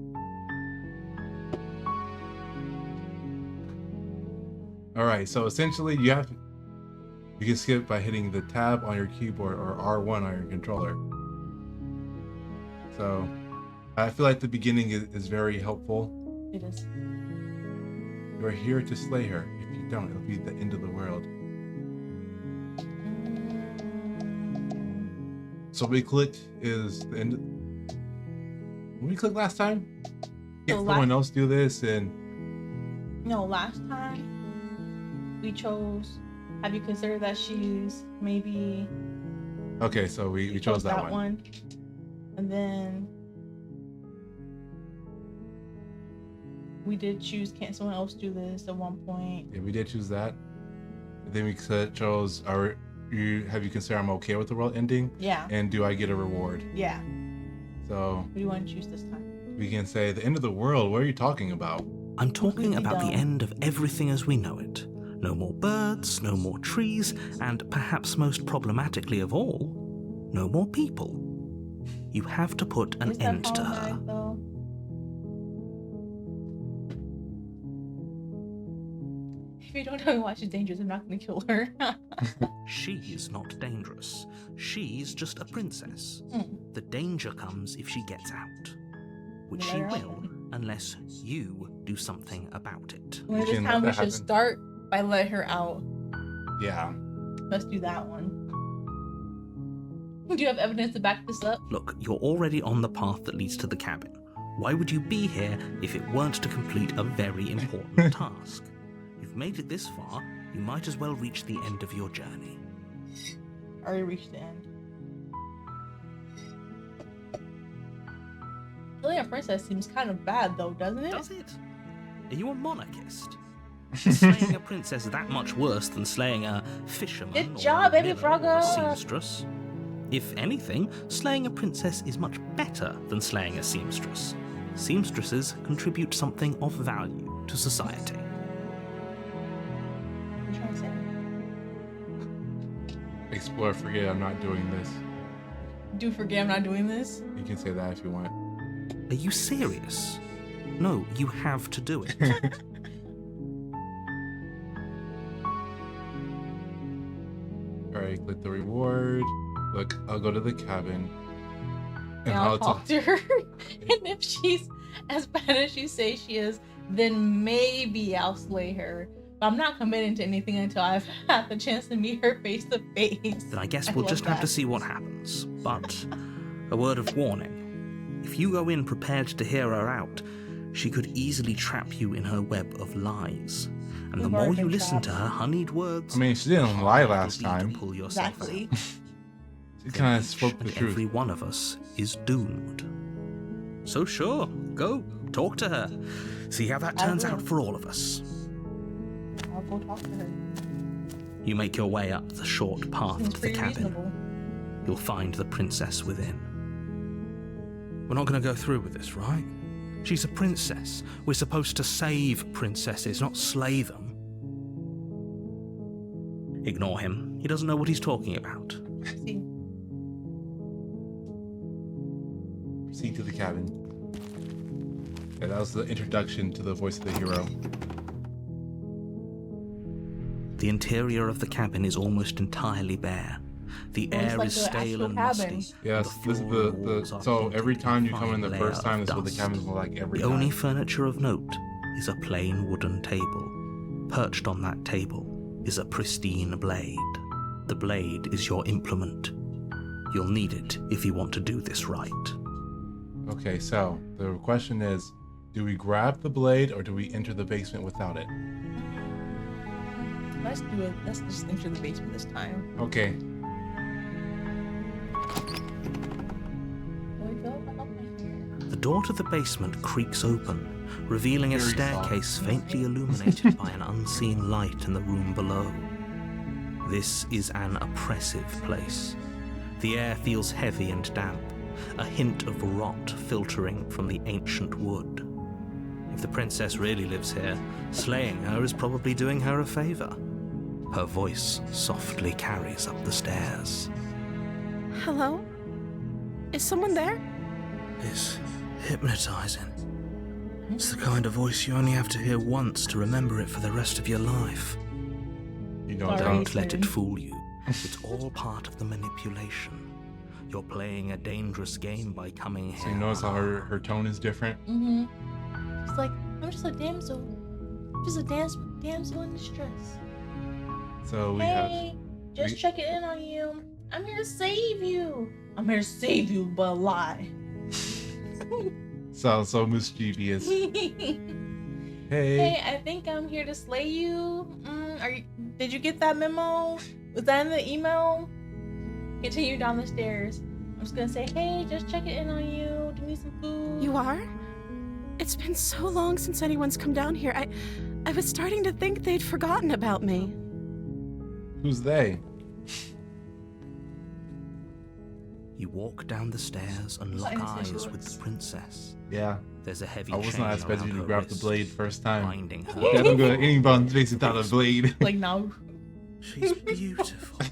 Alright, so essentially you can skip by hitting the tab on your keyboard or R1 on your controller. So I feel like the beginning is very helpful. It is. You are here to slay her. If you don't, it'll be the end of the world. So what we clicked is the end. When we clicked last time? Can't someone else do this? And no, last time we chose. Have you considered that she's maybe? Okay, so we chose that one. And then we did choose. Can't someone else do this at one point? Yeah, we did choose that. And then we chose have you considered I'm okay with the world ending? Yeah. And do I get a reward? Yeah. So what do you want to choose this time? We can say the end of the world. What are you talking about? I'm talking about the end of everything as we know it. No more birds, no more trees, and perhaps most problematically of all, no more people. You have to put an end to her. If you don't tell me why she's dangerous, I'm not going to kill her. She's not dangerous. She's just a princess. The danger comes if she gets out. Which she will, unless you do something about it. Well, this time we should start by letting her out. Yeah. Let's do that one. Do you have evidence to back this up? Look, you're already on the path that leads to the cabin. Why would you be here if it weren't to complete a very important task? You've made it this far, you might as well reach the end of your journey. Already reached the end. Killing a princess seems kind of bad though, doesn't it? Does it? Are you a monarchist? Is slaying a princess that much worse than slaying a fisherman Good job, baby Frogger! A seamstress? If anything, slaying a princess is much better than slaying a seamstress. Seamstresses contribute something of value to society. What are you trying to say? Explore, forget I'm not doing this. Do forget I'm not doing this? You can say that if you want. Are you serious? No, you have to do it. Alright, click the reward. Look, I'll go to the cabin. And I'll talk to her. And if she's as bad as you say she is, then maybe I'll slay her. But I'm not committing to anything until I've had the chance to meet her face to face. Then I guess we'll just have to see what happens. But a word of warning. If you go in prepared to hear her out, she could easily trap you in her web of lies. And the more you listen to her honeyed words... I mean, she didn't lie last time. Exactly. She kind of spoke the truth. Every one of us is doomed. So sure, go, talk to her. See how that turns out for all of us. I'll go talk to her. You make your way up the short path to the cabin. Reasonable. You'll find the princess within. We're not going to go through with this, right? She's a princess. We're supposed to save princesses, not slay them. Ignore him. He doesn't know what he's talking about. See. Proceed to the cabin. Yeah, that was the introduction to the voice of the hero. The interior of the cabin is almost entirely bare. The air is stale and musty. Yes, this is the so every time you come in the first time, this is what the cabin's like every time. The only furniture of note is a plain wooden table. Perched on that table is a pristine blade. The blade is your implement. You'll need it if you want to do this right. Okay, so the question is, do we grab the blade or do we enter the basement without it? Let's do it. Let's just enter the basement this time. Okay. The door to the basement creaks open, revealing a staircase faintly illuminated by an unseen light in the room below. This is an oppressive place. The air feels heavy and damp, a hint of rot filtering from the ancient wood. If the princess really lives here, slaying her is probably doing her a favor. Her voice softly carries up the stairs. Hello? Is someone there? It's hypnotizing. It's the kind of voice you only have to hear once to remember it for the rest of your life. You know, Sorry. Don't let it fool you. It's all part of the manipulation. You're playing a dangerous game by coming here. So you notice how her tone is different? Mm-hmm. It's like, I'm just a damsel. Just a damsel in distress. So we Hey, just checking in on you. I'm here to save you. I'm here to save you, but lie. sounds so mischievous. Hey, Hey, I think I'm here to slay you. Did you get that memo? Was that in the email? Continue down the stairs. I'm just gonna say, hey, just checking in on you. Do you need some food? You are? It's been so long since anyone's come down here. I was starting to think they'd forgotten about me. who's they? You walk down the stairs and lock I didn't say eyes she with looks. the princess. Yeah, There's a heavy I wasn't chain expecting you around to her grab the wrist, blade first time. binding her. Yeah, don't go to anybody's face without a blade. Like now. She's beautiful.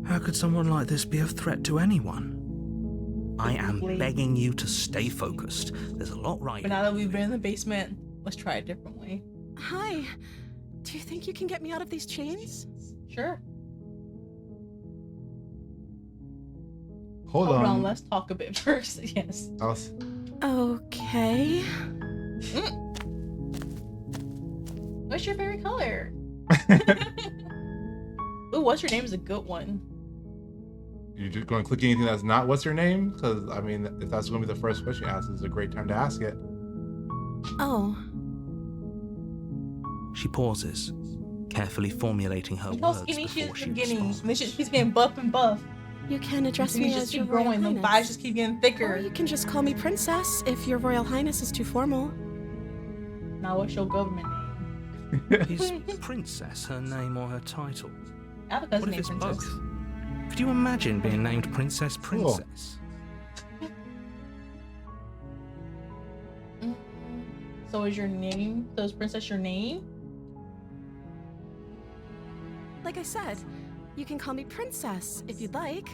How could someone like this be a threat to anyone? I am Blade. begging you to stay focused. There's a lot right. But now that we've been in the basement, let's try it differently. Hi. Do you think you can get me out of these chains? Sure. Hold on. Let's talk a bit first. Yes. Okay. What's your favorite color? Ooh, what's your name is a good one. You're just going to click anything that's not what's your name? Because, I mean, if that's going to be the first question you ask, it's a great time to ask it. Oh. She pauses, carefully formulating her Look how words skinny she is before at she the beginning. And then responds. she's getting buff and buff. You can address And me you just as your keep Royal growing. The Highness. thighs just keep getting thicker. Or you can just call me Princess if your Royal Highness is too formal. Now what's your government name? Is Princess her name or her title? I have a cousin What if named it's Princess. both? Could you imagine being named Princess? So is your name? So is Princess your name? Like I said, you can call me Princess if you'd like.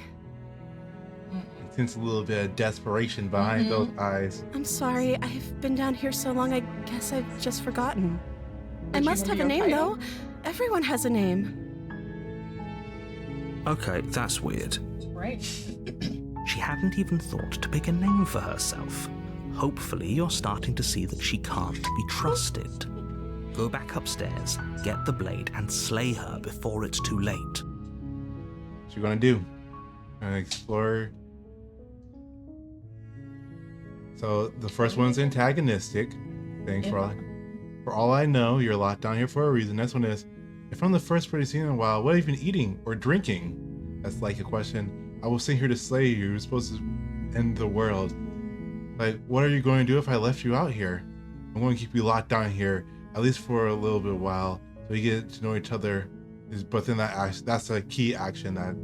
Sense a little bit of desperation behind those eyes. I'm sorry, I've been down here so long, I guess I've just forgotten. I Did she must give have a you name, title? though. Everyone has a name. Okay, that's weird. Right. She hadn't even thought to pick a name for herself. Hopefully, you're starting to see that she can't be trusted. Go back upstairs, get the blade, and slay her before it's too late. What you gonna do? Gonna explore. So the first one's antagonistic. Thanks for all I know, you're locked down here for a reason. Next one is, if I'm the first pretty seen in a while, what have you been eating or drinking? That's like a question. I will sit here to slay you. You're supposed to end the world. Like, what are you going to do if I left you out here? I'm going to keep you locked down here, at least for a little bit while, so you get to know each other. But then that's a key action that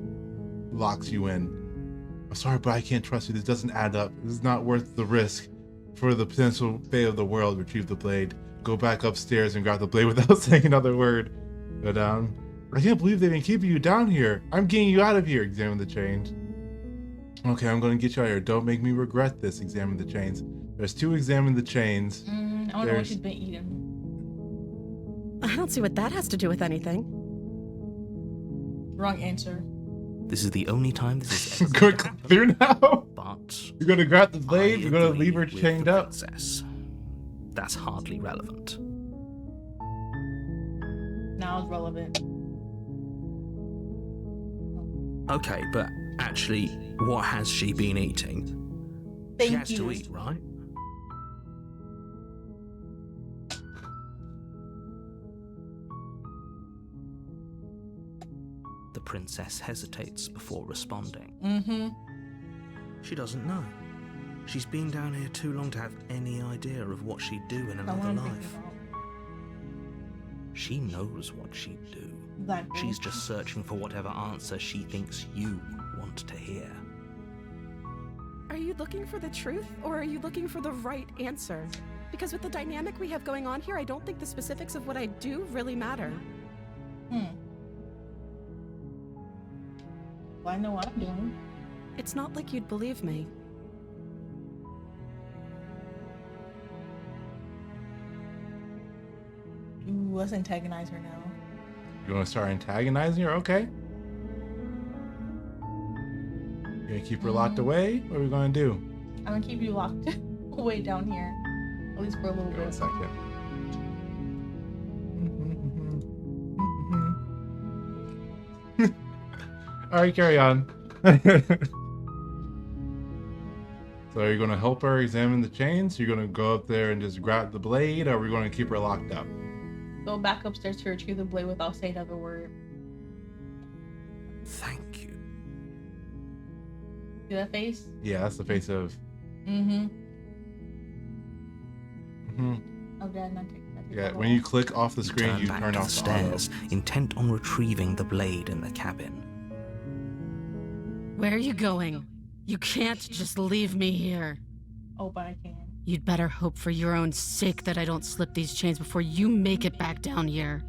locks you in. I'm sorry, but I can't trust you. This doesn't add up. This is not worth the risk for the potential fate of the world. Retrieve the blade. Go back upstairs and grab the blade without saying another word. Go down. I can't believe they've been keeping you down here. I'm getting you out of here. Examine the chains. Okay, I'm going to get you out of here. Don't make me regret this. Examine the chains. There's 2 examine the chains. I don't know what There's- she's been eating. I don't see what that has to do with anything. Wrong answer. This is the only time this is ever Good going to happen. clear now. But You're going to grab the blade. I You're going to agree leave her with chained the up. princess. That's hardly relevant. Now it's relevant. Okay, but actually, what has she been eating? She Thank has you. to eat, right? The princess hesitates before responding. Mm-hmm. She doesn't know. She's been down here too long to have any idea of what she'd do in That's another what I'm life. thinking about. She knows what she'd do. Exactly. She's just searching for whatever answer she thinks you want to hear. Are you looking for the truth, or are you looking for the right answer? Because with the dynamic we have going on here, I don't think the specifics of what I do really matter. Well, I know what I'm doing. It's not like you'd believe me. Ooh, let's antagonize her now. You want to start antagonizing her? Okay. You gonna keep her locked away? What are we gonna do? I'm gonna keep you locked way down here. At least for a little Give me a bit. second. All right, carry on. So are you going to help her examine the chains? You're going to go up there and just grab the blade, or are we going to keep her locked up? Go back upstairs to retrieve the blade without saying another word. Thank you. See that face? Yeah, that's the face of... Mm-hmm. Mm-hmm. Oh, Dad, not take that. Yeah, when you click off the screen, you back turn to off the the auto. stairs, intent on retrieving the blade in the cabin. Where are you going? You can't just leave me here. Oh, but I can. You'd better hope for your own sake that I don't slip these chains before you make it back down here.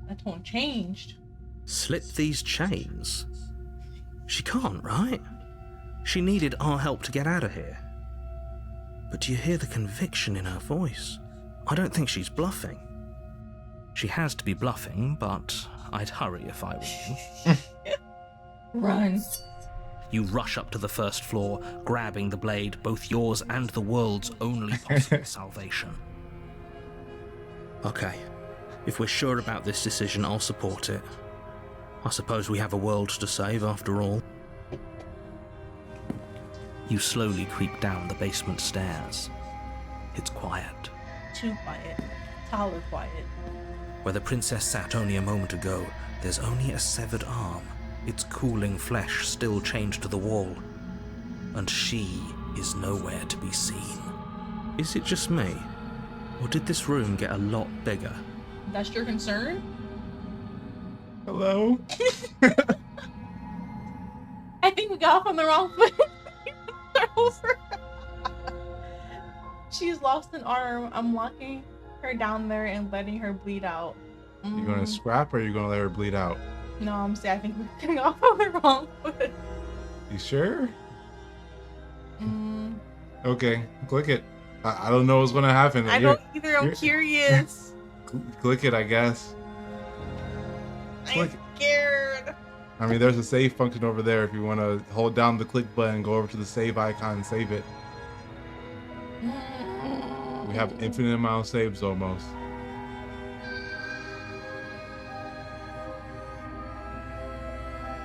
That tone changed. Slip these chains? She can't, right? She needed our help to get out of here. But do you hear the conviction in her voice? I don't think she's bluffing. She has to be bluffing, but I'd hurry if I were you. Run. You rush up to the first floor, grabbing the blade, both yours and the world's only possible salvation. Okay, if we're sure about this decision, I'll support it. I suppose we have a world to save after all. You slowly creep down the basement stairs. It's quiet. Too quiet. Tower quiet. Where the princess sat only a moment ago, there's only a severed arm, its cooling flesh still chained to the wall. And she is nowhere to be seen. Is it just me? Or did this room get a lot bigger? That's your concern? Hello? I think we got off on the wrong foot. Start over. She's lost an arm. I'm locking her down there and letting her bleed out. You going to scrap, or are you going to let her bleed out? No, I'm saying I think we're getting off on the wrong foot. You sure? Okay, click it. I don't know what's going to happen. I don't either. I'm curious. Click it, I guess. I'm Click. scared. I mean, there's a save function over there if you want to hold down the click button, go over to the save icon and save it. We have infinite amount of saves almost.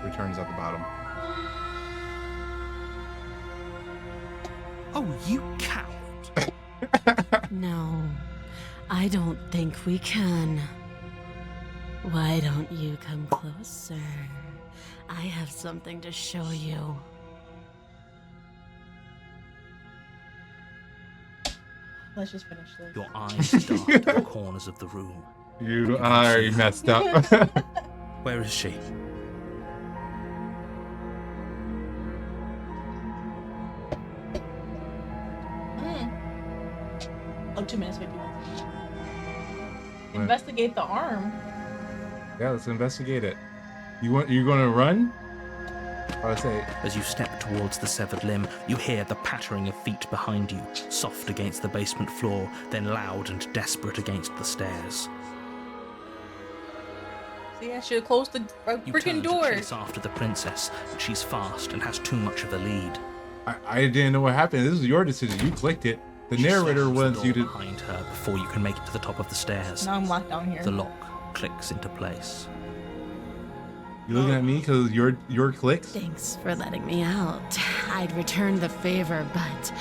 Returns at the bottom. Oh, you coward! No, I don't think we can. Why don't you come closer? I have something to show you. Let's just finish this. Your eyes dart to the corners of the room. You already messed up. Where is she? Oh, 2 minutes, 51. Investigate the arm. Yeah, let's investigate it. You're gonna run? I would say. As you step towards the severed limb, you hear the pattering of feet behind you, soft against the basement floor, then loud and desperate against the stairs. See, I should have closed the You freaking turn to door. chase after the princess, but she's fast and has too much of a lead. I didn't know what happened. This was your decision. You clicked it. The narrator She slams wants the you door to. behind her before you can make it to the top of the stairs. Now I'm locked down here. The lock clicks into place. You looking at me because your clicks? Thanks for letting me out. I'd return the favor, but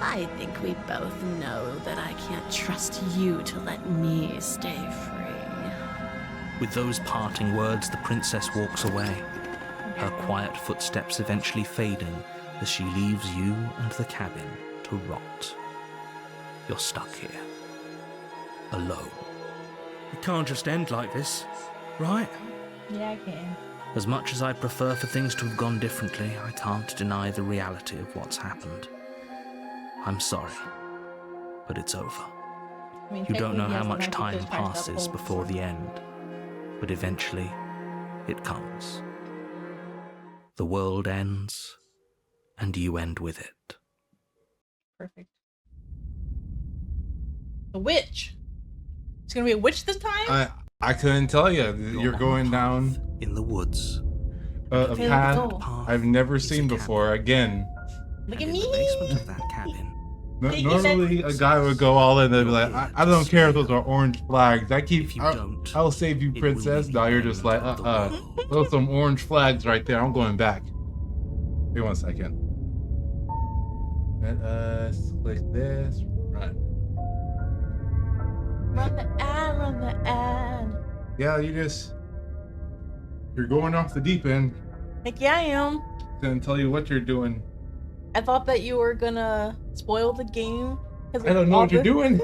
I think we both know that I can't trust you to let me stay free. With those parting words, the princess walks away, her quiet footsteps eventually fading as she leaves you and the cabin to rot. You're stuck here, alone. It can't just end like this, right? Yeah, I can. As much as I'd prefer for things to have gone differently, I can't deny the reality of what's happened. I'm sorry, but it's over. I mean, You don't know technically, how yes, much I'm time gonna have to passes push before that the end. but eventually it comes. The world ends, and you end with it. Perfect. The witch. It's gonna be a witch this time? I couldn't tell you. You're on going a down path in the woods. a Okay, path let's go. I've never Is a seen cabin. before. Again, Look And at in the me. basement of that cabin, normally a guy would go all in and be like, I don't care if those are orange flags. if you don't, I'll save you, it will princess. be Now the you're end just like, of the world. those some orange flags right there. I'm going back. Wait 1 second. Let us click this. Run. Run the ad, run the ad. Yeah, you're going off the deep end. Heck yeah, I am. Gonna tell you what you're doing. I thought that you were gonna spoil the game. I don't know what you're doing.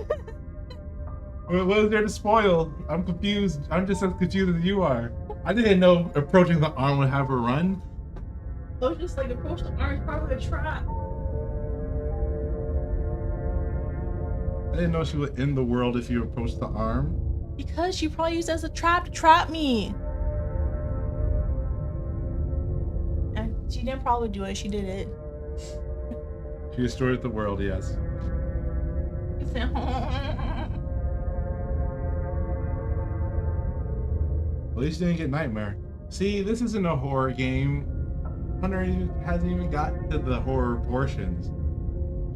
What is there to spoil? I'm confused. I'm just as confused as you are. I didn't know approaching the arm would have her run. I was just like, approach the arm is probably a trap. I didn't know she would end the world if you approached the arm. Because she probably used it as a trap to trap me. And she didn't probably do it, she did it. She destroyed the world, yes. She said, At least you didn't get nightmare. See, this isn't a horror game. Hunter hasn't even got to the horror portions.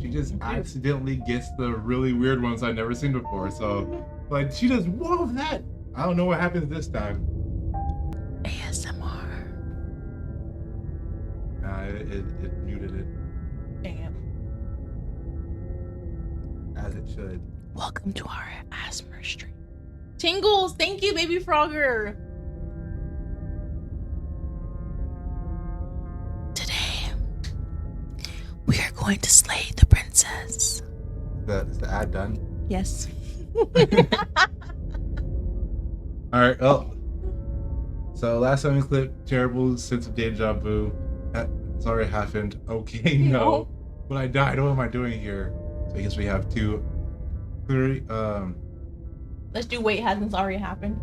She just accidentally gets the really weird ones I've never seen before. So, like, she just, what was that? I don't know what happens this time. ASMR. Nah, it muted it, dang it. as it should. Welcome to our ASMR stream. Tingles, thank you, baby Frogger. Today, we are going to slay the princess. Is the ad done? Yes. Alright, oh. So last time we clipped terrible sense of deja vu. It's already happened. Okay, no. No. But I died. What am I doing here? So I guess we have 2, 3, Let's do wait hasn't already happened.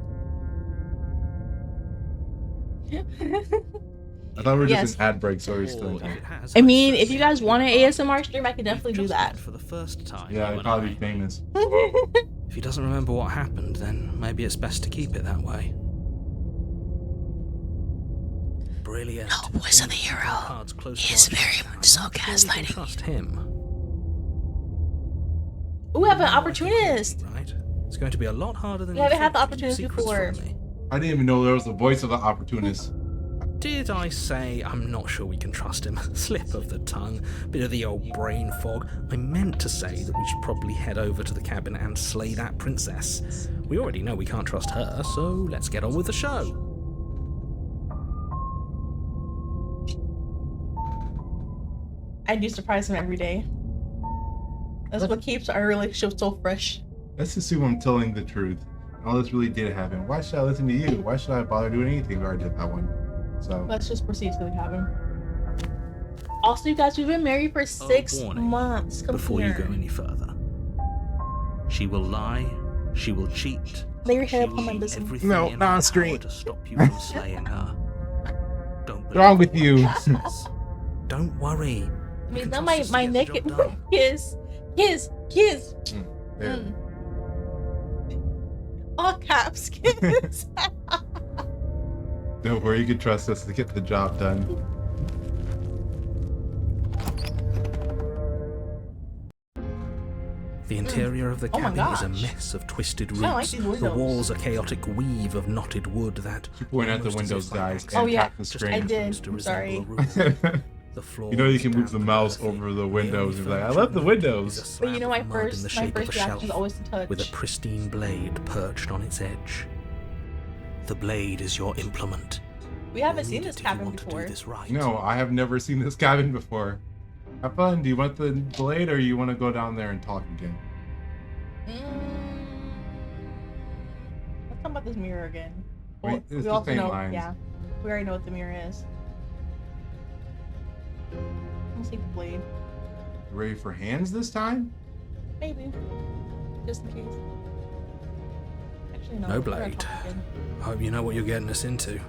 I thought we were Yes. just an ad break, so we're still in Or if time. it has, I mean, if you certainly guys want an been ASMR stream, I could definitely do We've just that. met for the first time. Yeah, you it'd and probably I. be famous. If he doesn't remember what happened, then maybe it's best to keep it that way. Brilliant. No, voice of the Keep our hero. cards close He to is our very chest. much so I'm not sure we can gaslighting trust him. Ooh, we have an Now I think opportunist. we're right. It's going to be a lot harder than We you haven't had think the to keep opportunist secrets before. from me. I didn't even know there was the voice of the opportunist. Did I say I'm not sure we can trust him? Slip of the tongue, bit of the old brain fog. I meant to say that we should probably head over to the cabin and slay that princess. We already know we can't trust her, so let's get on with the show. I do surprise him every day. That's what keeps our relationship so fresh. Let's assume I'm telling the truth. All this really did happen. Why should I listen to you? Why should I bother doing anything? We already did that one. So Let's just proceed to the cabin. Also, you guys, we've been married for 6 warning months. Come Before here. you go any further, she will lie, she will cheat, Lay your she head will upon my do bosom. everything No, in not her on stream. power to stop you from slaying her. Don't What's wrong believe with you? what she says. Don't worry. I mean, can not trust us to my get the naked job done. kiss. Kiss. there. Mm. All caps, kiss. Don't worry, you can trust us to get the job done. The interior of the Oh my cabin is a gosh. mess of twisted I like roots. these The windows. walls a chaotic weave of knotted wood that. You point at the almost as windows, if by guys, accident, Oh, yeah. tap the just screen. I did. happens to I'm resemble sorry. a room. The floor You know you is can move the damp and mouse earthy. over the The windows only and be like, I furniture love the in room is a windows. But slab you know, of my mud in the first shape of a reaction shelf is always to touch. with a pristine blade perched on its edge. The blade is your implement. We haven't You'll seen need this it if you cabin want to do before. this right. No, I have never seen this cabin before. Have fun. Do you want the blade or you want to go down there and talk again? Let's talk about this mirror again. Wait, Well, it's the also same know, lines. yeah, we already know what the mirror is. Let's take the blade, Ready for hands this time? maybe, just in case. Actually, no. No we're gonna blade. talk again. I hope you know what you're getting us into.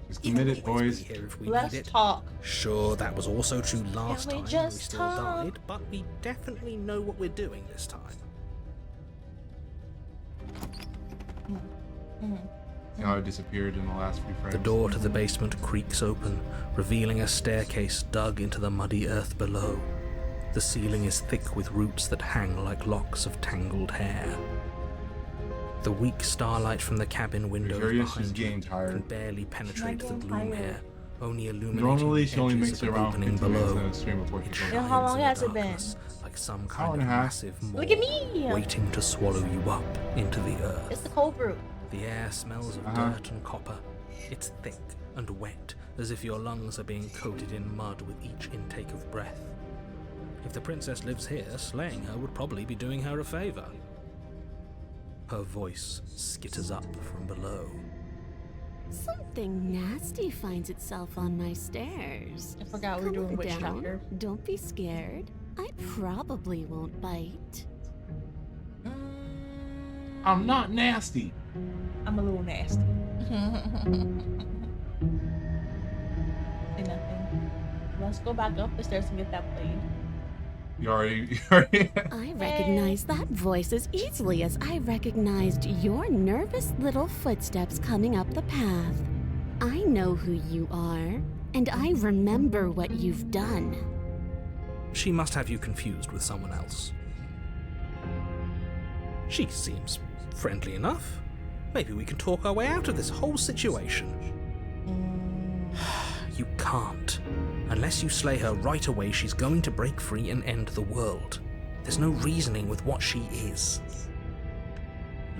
Just You'll commit it, always boys. be here if we Let's need it. talk. Sure, that was also true last we time when we just still talk? died, but we definitely know what we're doing this time. See how it disappeared in the last few frames. The door to the basement creaks open, revealing a staircase dug into the muddy earth below. The ceiling is thick with roots that hang like locks of tangled hair. The weak starlight from the cabin windows Curious is behind you getting can tired. barely penetrate the getting gloom tired. here, only illuminating Normally the she only edges makes of it the around opening 15 minutes below. in a stream before It she goes. Yeah, shines how long in the has it been? darkness like some Hour kind and of a half. massive maw, Look at me! waiting to swallow you up into the earth. It's the cold brew. The air smells of dirt and copper. It's thick and wet, as if your lungs are being coated in mud with each intake of breath. If the princess lives here, slaying her would probably be doing her a favor. Her voice skitters up from below. Something nasty finds itself on my stairs. I forgot we were Calm doing witch down. chapter. Don't be scared. I probably won't bite. I'm not nasty. I'm a little nasty. Say nothing. Let's go back up the stairs and get that blade. You already I recognize that voice as easily as I recognized your nervous little footsteps coming up the path. I know who you are, and I remember what you've done. She must have you confused with someone else. She seems friendly enough. Maybe we can talk our way out of this whole situation. You can't. Unless you slay her right away, she's going to break free and end the world. There's no reasoning with what she is.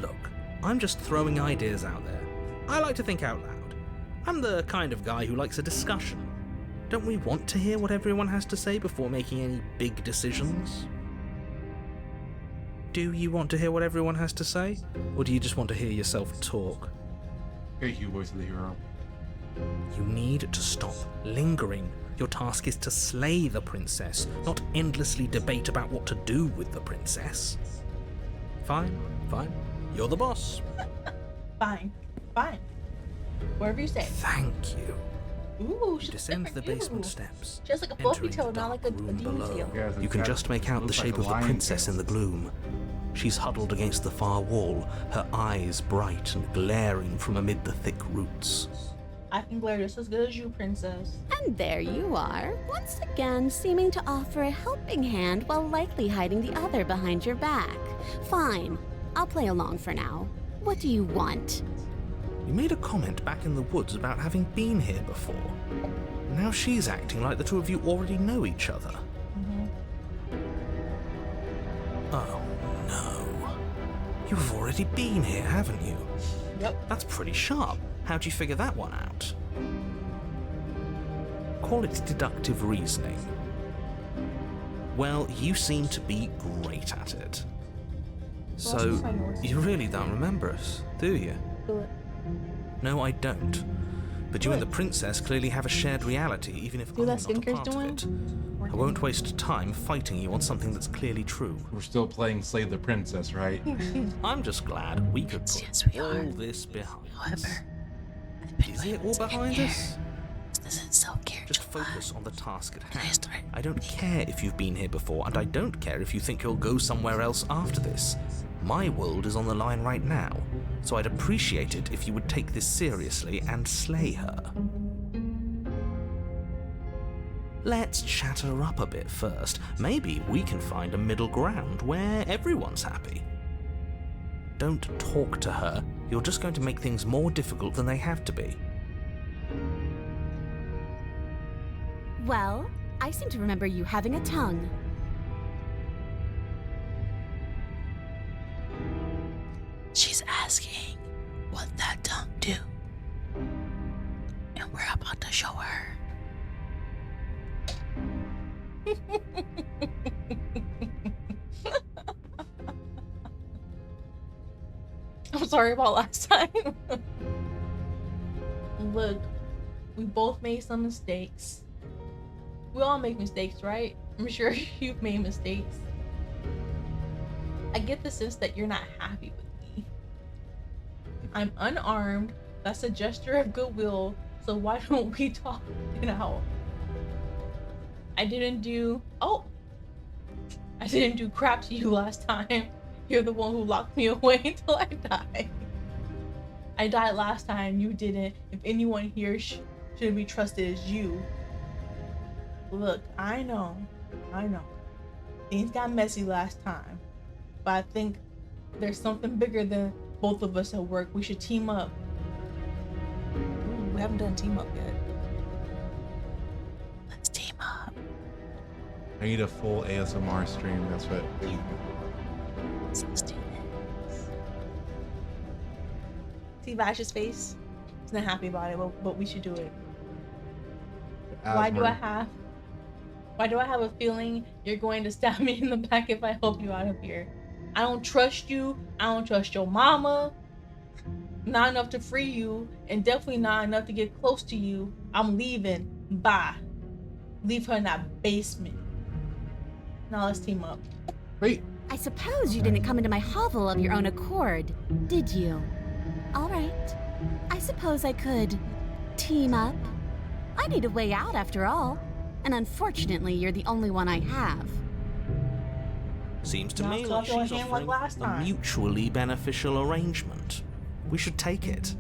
Look, I'm just throwing ideas out there. I like to think out loud. I'm the kind of guy who likes a discussion. Don't we want to hear what everyone has to say before making any big decisions? Do you want to hear what everyone has to say? Or do you just want to hear yourself talk? Thank you, voice of the hero. You need to stop lingering. Your task is to slay the princess, not endlessly debate about what to do with the princess. Fine, fine. You're the boss. Fine. Fine. Whatever you say. Thank you. Ooh, You she's descend the different. basement Ooh. steps. Just like a fluffy entering tail, the not like a dark room demon below. tail. Yeah, the You can cat just make out the looks shape like a of the lion princess tail. in the gloom. She's huddled against the far wall, her eyes bright and glaring from amid the thick roots. I can glare just as good as you, princess. And there you are, once again seeming to offer a helping hand while likely hiding the other behind your back. Fine, I'll play along for now. What do you want? You made a comment back in the woods about having been here before. Now she's acting like the two of you already know each other. Oh, no. You've already been here, haven't you? Yep. That's pretty sharp. How'd you figure that one out? Call it deductive reasoning. Well, you seem to be great at it. So, you really don't remember us, do you? Do it. No, I don't. But you and the princess clearly have a shared reality, even if Do I'm that not a Stinker's part of doing? it. I won't waste time fighting you on something that's clearly true. We're still playing Slay the Princess, right? I'm just glad we could put Yes, we all are. this behind us. However, I've been Is it waiting all to get behind here. us? This isn't self-care. Just focus on the task at I hand. start? I don't care if you've been here before, and I don't care if you think you'll go somewhere else after this. My world is on the line right now, so I'd appreciate it if you would take this seriously and slay her. Let's chat her up a bit first. Maybe we can find a middle ground where everyone's happy. Don't talk to her. You're just going to make things more difficult than they have to be. Well, I seem to remember you having a tongue. She's asking what that tongue do. And we're about to show her. I'm sorry about last time. Look, we both made some mistakes. We all make mistakes, right? I'm sure you've made mistakes. I get the sense that you're not happy with me. I'm unarmed. That's a gesture of goodwill. So why don't we talk it out? I didn't do crap to you last time. You're the one who locked me away until I died. I died last time, you didn't. If anyone here should be trusted as you. Look, I know. Things got messy last time. But I think there's something bigger than both of us at work. We should team up. Ooh, we haven't done team up yet. Let's team up. I need a full ASMR stream. That's what. Let's do this. See Vash's face? He's not happy about it, but we should do it. Asthma. Why do I have a feeling you're going to stab me in the back if I help you out of here? I don't trust you. I don't trust your mama. Not enough to free you, and definitely not enough to get close to you. I'm leaving. Bye. Leave her in that basement. Now let's team up. Wait. I suppose you didn't come into my hovel of your own accord, did you? All right. I suppose I could team up. I need a way out after all. And unfortunately, you're the only one I have. Seems to Now me clap like your she's hand like offering last a time. mutually beneficial arrangement. We should take it.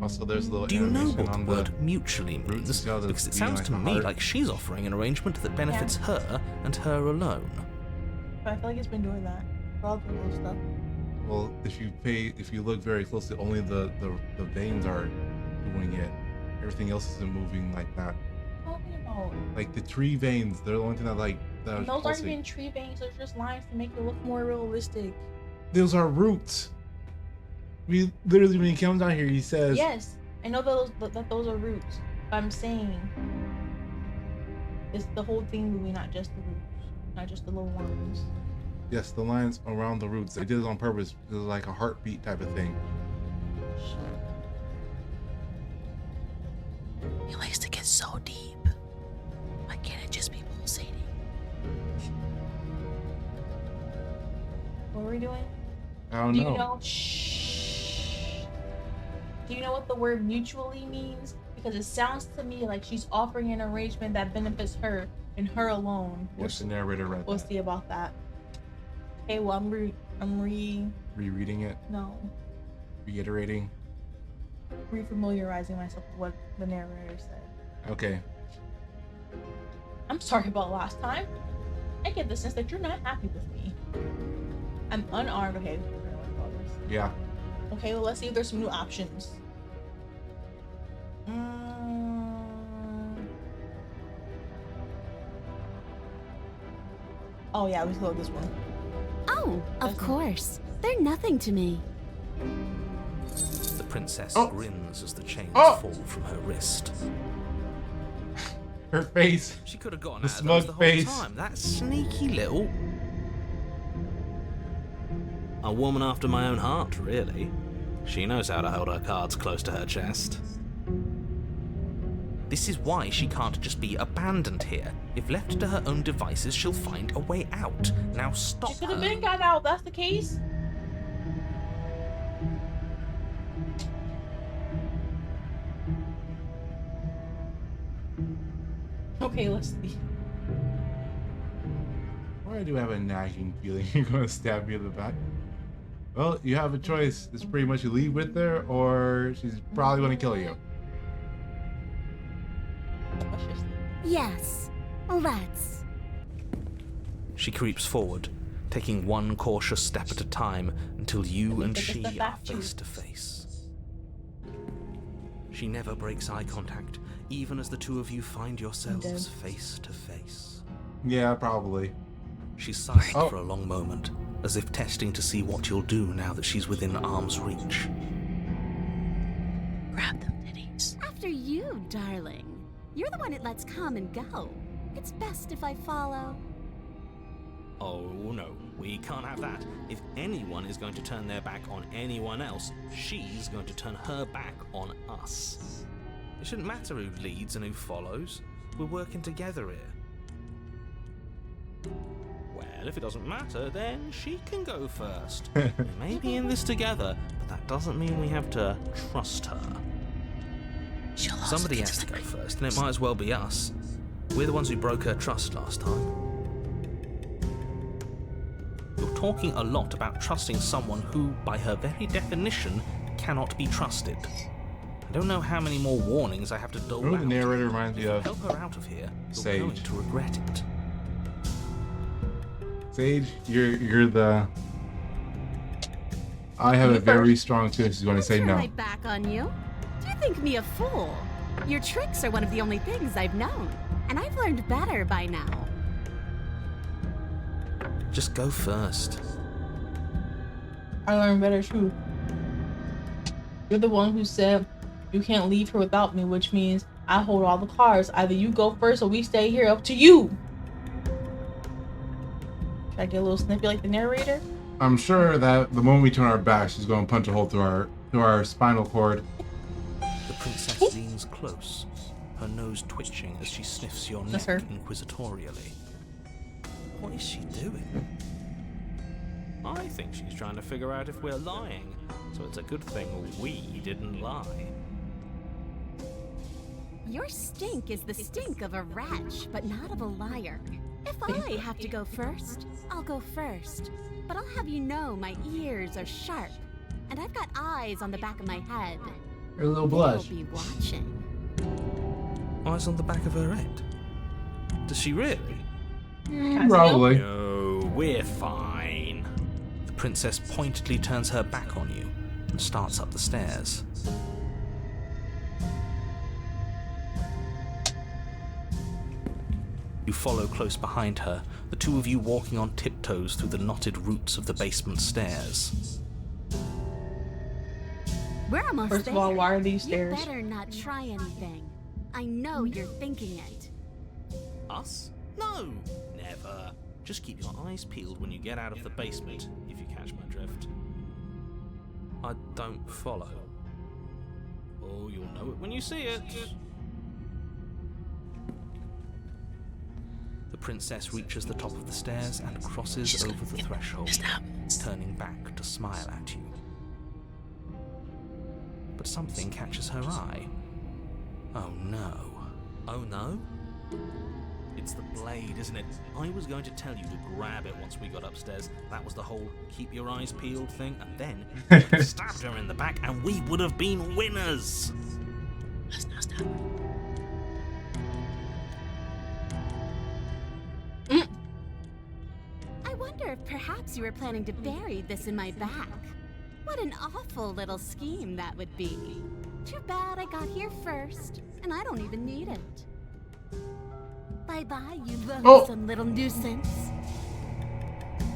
Also, there's a little Do you know animation what the on word mutually roots means? scale that's Because it being sounds to like a me heart. like she's offering an arrangement that benefits her and her alone. But I feel like it's been doing that. For all the little stuff. Well, if you look very closely, only the veins are doing it. Everything else isn't moving like that. Talking about. Like the tree veins, they're the only thing that that are Those aren't pulsing. even tree veins, those are just lines to make it look more realistic. Those are roots. We literally, when he comes down here, he says, Yes, I know that those are roots. But I'm saying it's the whole thing moving, not just the roots. Not just the little lines. yes, the lines around the roots. They did it on purpose. It was like a heartbeat type of thing. He likes to get so deep. Why can't it just be pulsating? What are we doing? I don't Do know. you know? Shh. Do you know what the word mutually means? Because it sounds to me like she's offering an arrangement that benefits her and her alone. Yes, the narrator read We'll that. see about that. Okay, well, Rereading it, reiterating. refamiliarizing myself with what the narrator said. Okay. I'm sorry about last time. I get the sense that you're not happy with me. I'm unarmed. Okay, we're gonna work about this. Yeah. Okay, well, let's see if there's some new options. Oh yeah, we still have this one. Oh, of course. They're nothing to me. The princess Oh. grins as the chains Oh. fall from her wrist. Her face. She could have gotten The out of those smug the whole face. time. That sneaky little... A woman after my own heart, really. She knows how to hold her cards close to her chest. This is why she can't just be abandoned here. If left to her own devices, she'll find a way out. Now stop She could have her. been got out. That's the case. Okay, let's see. Why do I have a nagging feeling you're going to stab me in the back? Well, you have a choice. It's pretty much you leave with her, or she's probably going to kill you. Let's just see. Yes, let's. She creeps forward, taking one cautious step at a time until you and Take a she step are back, too. face to face. She never breaks eye contact, even as the two of you find yourselves face to face. Yeah, probably. She's silent Oh. for a long moment, as if testing to see what you'll do now that she's within arm's reach. Grab them titties. After you, darling. You're the one it lets come and go. It's best if I follow. Oh no, we can't have that. If anyone is going to turn their back on anyone else, she's going to turn her back on us. It shouldn't matter who leads and who follows. We're working together here. Well, Well, if it doesn't matter, then she can go first. We may be in this together, but that doesn't mean we have to trust her. She'll also Somebody get has to the go green first, and it might as well be us. We're the ones who broke her trust last time. You're talking a lot about trusting someone who, by her very definition, cannot be trusted. I don't know how many more warnings I have to dole Remember out. the narrator reminds If me you of help her out of here, you're Sage. going to regret it. Sage. You're the. I have a very strong feeling she's going to say Turn no. my back on you. Do you think me a fool? Your tricks are one of the only things I've known, and I've learned better by now. Just go first. I learned better too. You're the one who said you can't leave her without me, which means I hold all the cards. Either you go first or we stay here. Up to you. Should I get a little snippy like the narrator? I'm sure that the moment we turn our back, she's going to punch a hole through our spinal cord. The princess leans close, her nose twitching as she sniffs your That's neck her. inquisitorially. What is she doing? I think she's trying to figure out if we're lying, so it's a good thing we didn't lie. Your stink is the stink of a wretch, but not of a liar. If I have to go first, I'll go first. But I'll have you know my ears are sharp, and I've got eyes on the back of my head. Her little They'll blush. be watching. Eyes on the back of her head. Does she really? Probably. No, we're fine. The princess pointedly turns her back on you and starts up the stairs. You follow close behind her, the two of you walking on tiptoes through the knotted roots of the basement stairs. We're almost First there. of all, why are these You stairs? better not try anything. I know you're thinking it. Us? No, never. Just keep your eyes peeled when you get out of the basement, if you catch my drift. I don't follow. Oh, you'll know it when you see it. The princess reaches the top of the stairs and crosses over the threshold, turning back to smile at you. But something catches her eye. Oh no. Oh no? It's the blade, isn't it? I was going to tell you to grab it once we got upstairs. That was the whole keep your eyes peeled thing, and then you stabbed her in the back and we would have been winners! Let's not stop. I wonder if perhaps you were planning to bury this in my back. What an awful little scheme that would be. Too bad I got here first, and I don't even need it. Bye-bye, you loathsome little nuisance.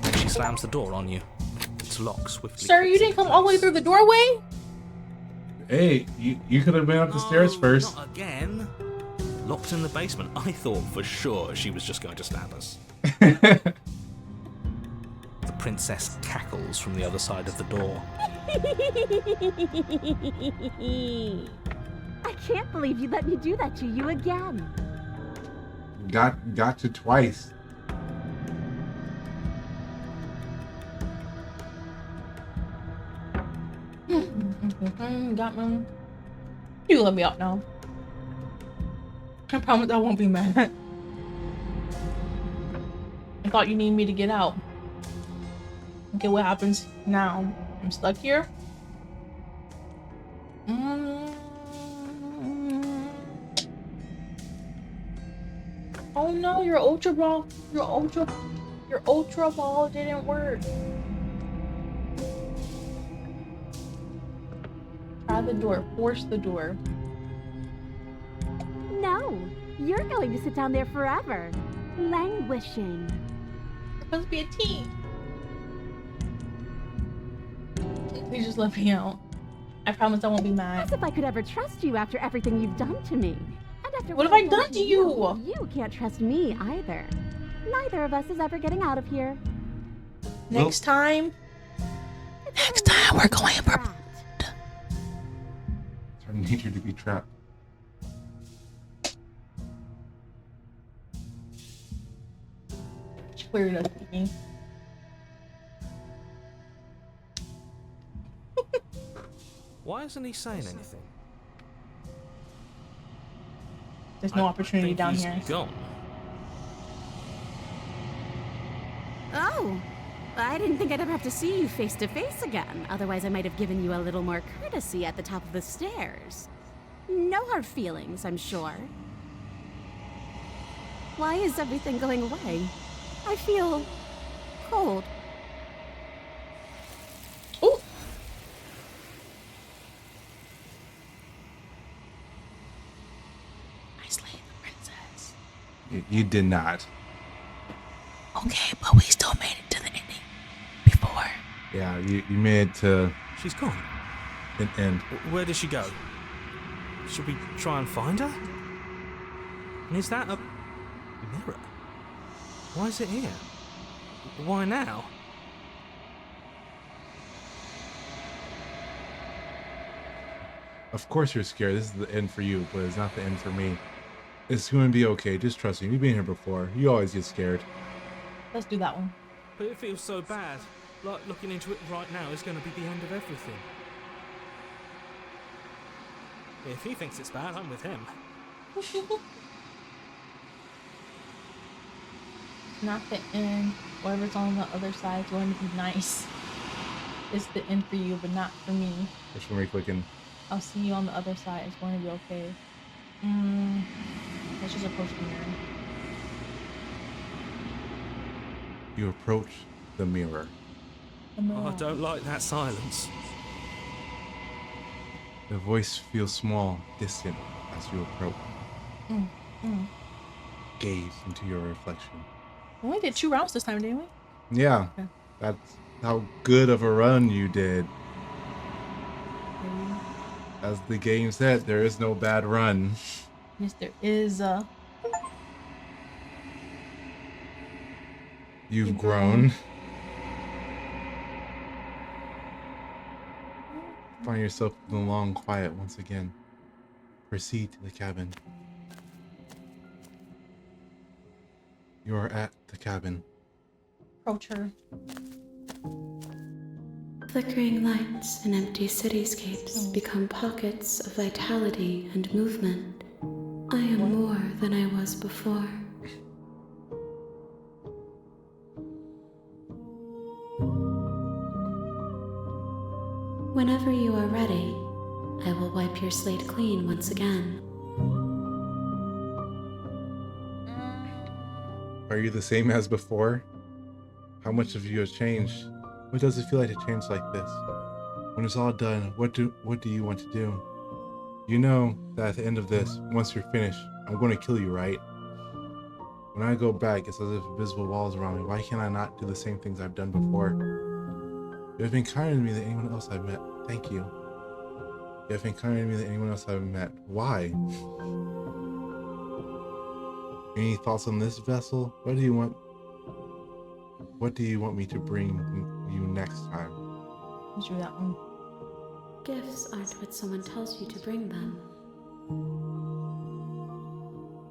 And she slams the door on you. Its lock swiftly. Sir, you clicks didn't into come all the way place. through the doorway? Hey, you could have been up the stairs No, first. Not again. Locked in the basement. I thought for sure she was just going to stab us. The princess cackles from the other side of the door. I can't believe you let me do that to you again. Got to twice. Got me. You let me out now. I promise I won't be mad. I thought you needed me to get out. Okay, what happens now? I'm stuck here? Oh no, your ultra ball didn't work. Try the door, force the door. No, you're going to sit down there forever, languishing. It's supposed to be a T. Please just let me out. I promise I won't be mad. As if I could ever trust you after everything you've done to me. And after What have I've I done to you? You can't trust me either. Neither of us is ever getting out of here. Next time, Next time we're going for Trapped. It's our nature to be trapped. Weird as me. Why isn't he saying anything? There's no I opportunity think down he's here. gone. Oh, I didn't think I'd ever have to see you face to face again. Otherwise, I might have given you a little more courtesy at the top of the stairs. No hard feelings, I'm sure. Why is everything going away? I feel cold. Oh, I slayed the princess. You did not. Okay, but we still made it to the ending before. Yeah, you made it to She's gone. an end. Where did she go? Should we try and find her? And is that a mirror? Why is it here? Why now? Of course you're scared. This is the end for you, but it's not the end for me. It's going to be okay. Just trust me. You've been here before. You always get scared. let's do that one. But it feels so bad. Like looking into it right now is going to be the end of everything. If he thinks it's bad, I'm with him. Not the end. Whatever's on the other side is going to be nice. It's the end for you, but not for me. Which one are we clicking? I'll see you on the other side. It's going to be okay. Let's just approach the mirror. You approach the mirror. The mirror. Oh, I don't like that silence. The voice feels small, distant as you approach. Gaze into your reflection. We only did 2 rounds this time, didn't we? Yeah, Okay. that's how good of a run you did. As the game said, there is no bad run. Yes, there is a. You've grown. Find yourself in the long quiet once again. Proceed to the cabin. You are at the cabin. Approach her. Flickering lights and empty cityscapes become pockets of vitality and movement. I am more than I was before. Whenever you are ready, I will wipe your slate clean once again. Are you the same as before? How much of you has changed? What does it feel like to change like this? When it's all done, what do you want to do? You know that at the end of this, once you're finished, I'm going to kill you, right? When I go back, it's as if invisible walls around me. Why can't I not do the same things I've done before? You have been kinder to me than anyone else I've met. Thank you. You have been kinder to me than anyone else I've met. Why? Any thoughts on this vessel? What do you want me to bring you next time? Let's do that one. Gifts aren't what someone tells you to bring them.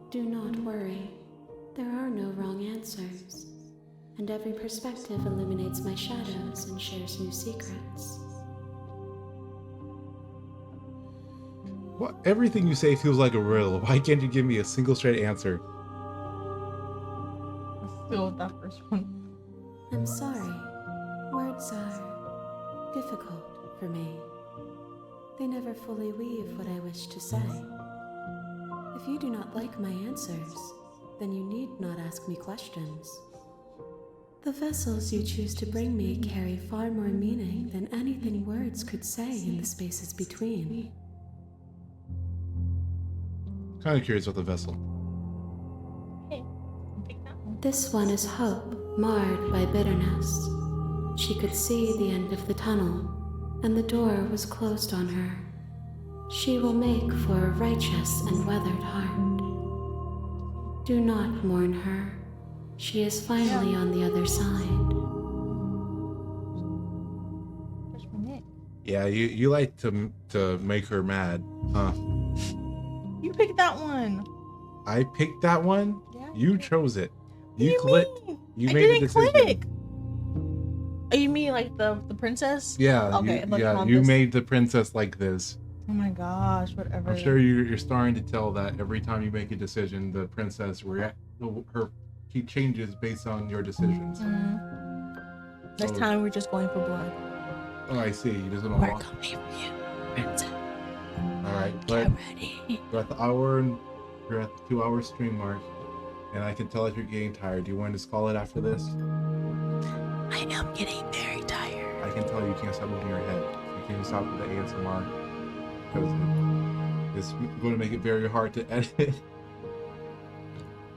Do not worry. There are no wrong answers. And every perspective illuminates my shadows and shares new secrets. What? Everything you say feels like a riddle. Why can't you give me a single straight answer? Let's go with that first one. I'm sorry. Words are difficult for me. They never fully weave what I wish to say. If you do not like my answers, then you need not ask me questions. The vessels you choose to bring me carry far more meaning than anything words could say in the spaces between. Kind of curious about the vessel. Okay, pick that one. This one is hope, marred by bitterness. She could see the end of the tunnel, and the door was closed on her. She will make for a righteous and weathered heart. Do not mourn her. She is finally on the other side. First one hit. Yeah, you like to make her mad, huh? You picked that one. I picked that one. Yeah. You chose it. What do You you clicked. mean? You It made the didn't decision. click. Oh, you mean like the princess? Yeah. Okay, look on You this. made the princess like this. Oh my gosh, whatever. I'm sure you're starting to tell that every time you make a decision, the princess she changes based on your decisions. This time we're just going for blood. Oh, I see. You just don't We're want. coming for you, princess. All right, Get but ready. we're at the 2-hour stream mark, and I can tell that you're getting tired. Do you want to just call it after this? I am getting very tired. I can tell you can't stop moving your head. You can't stop with the ASMR because it's going to make it very hard to edit.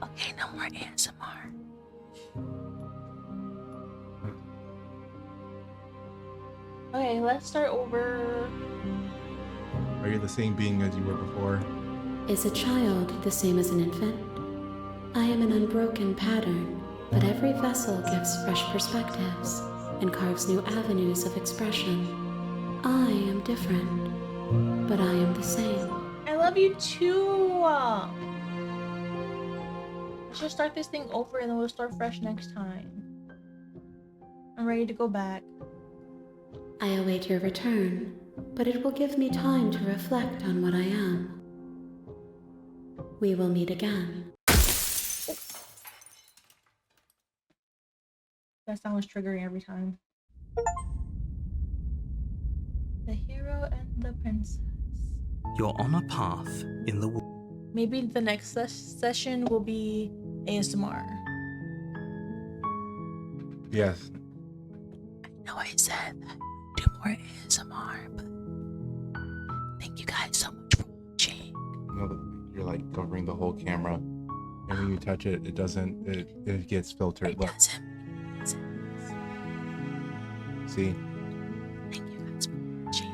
Okay, no more ASMR. Okay, let's start over. Are you the same being as you were before? Is a child the same as an infant? I am an unbroken pattern, but every vessel gives fresh perspectives and carves new avenues of expression. I am different, but I am the same. I love you too. Let's just start this thing over and then we'll start fresh next time. I'm ready to go back. I await your return, but it will give me time to reflect on what I am. We will meet again. That sound was triggering every time. The hero and the princess. You're on a path in the woods. Maybe the next session will be ASMR. Yes. I know I said that I would do more ASMR, but thank you guys so much for watching. You know, you're like covering the whole camera, and when you touch it, it doesn't. It gets filtered. It Look, doesn't. see. Thank you guys for watching.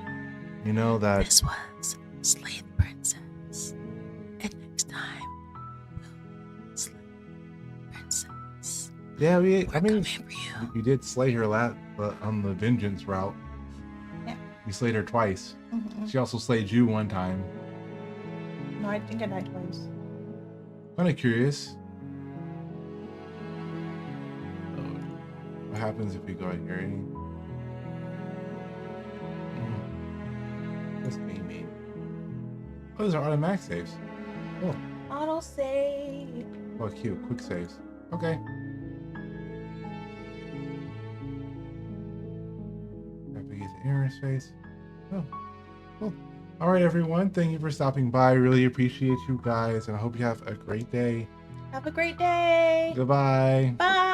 You know that. This was Slay the Princess. And next time, we'll slay the princess. Yeah, We're I mean, coming for you. you did slay her on the vengeance route. Yeah. You slayed her twice. Mm-hmm. She also slayed you one time. No, I think I died twice. Kind of curious. What happens if we go out here? What's Amy? Oh, those are automatic saves. Oh, Auto save. oh, cute. Quick saves. Okay. Navigate the interface. Oh, cool. All right, everyone. Thank you for stopping by. I really appreciate you guys, and I hope you have a great day. Have a great day. Goodbye. Bye.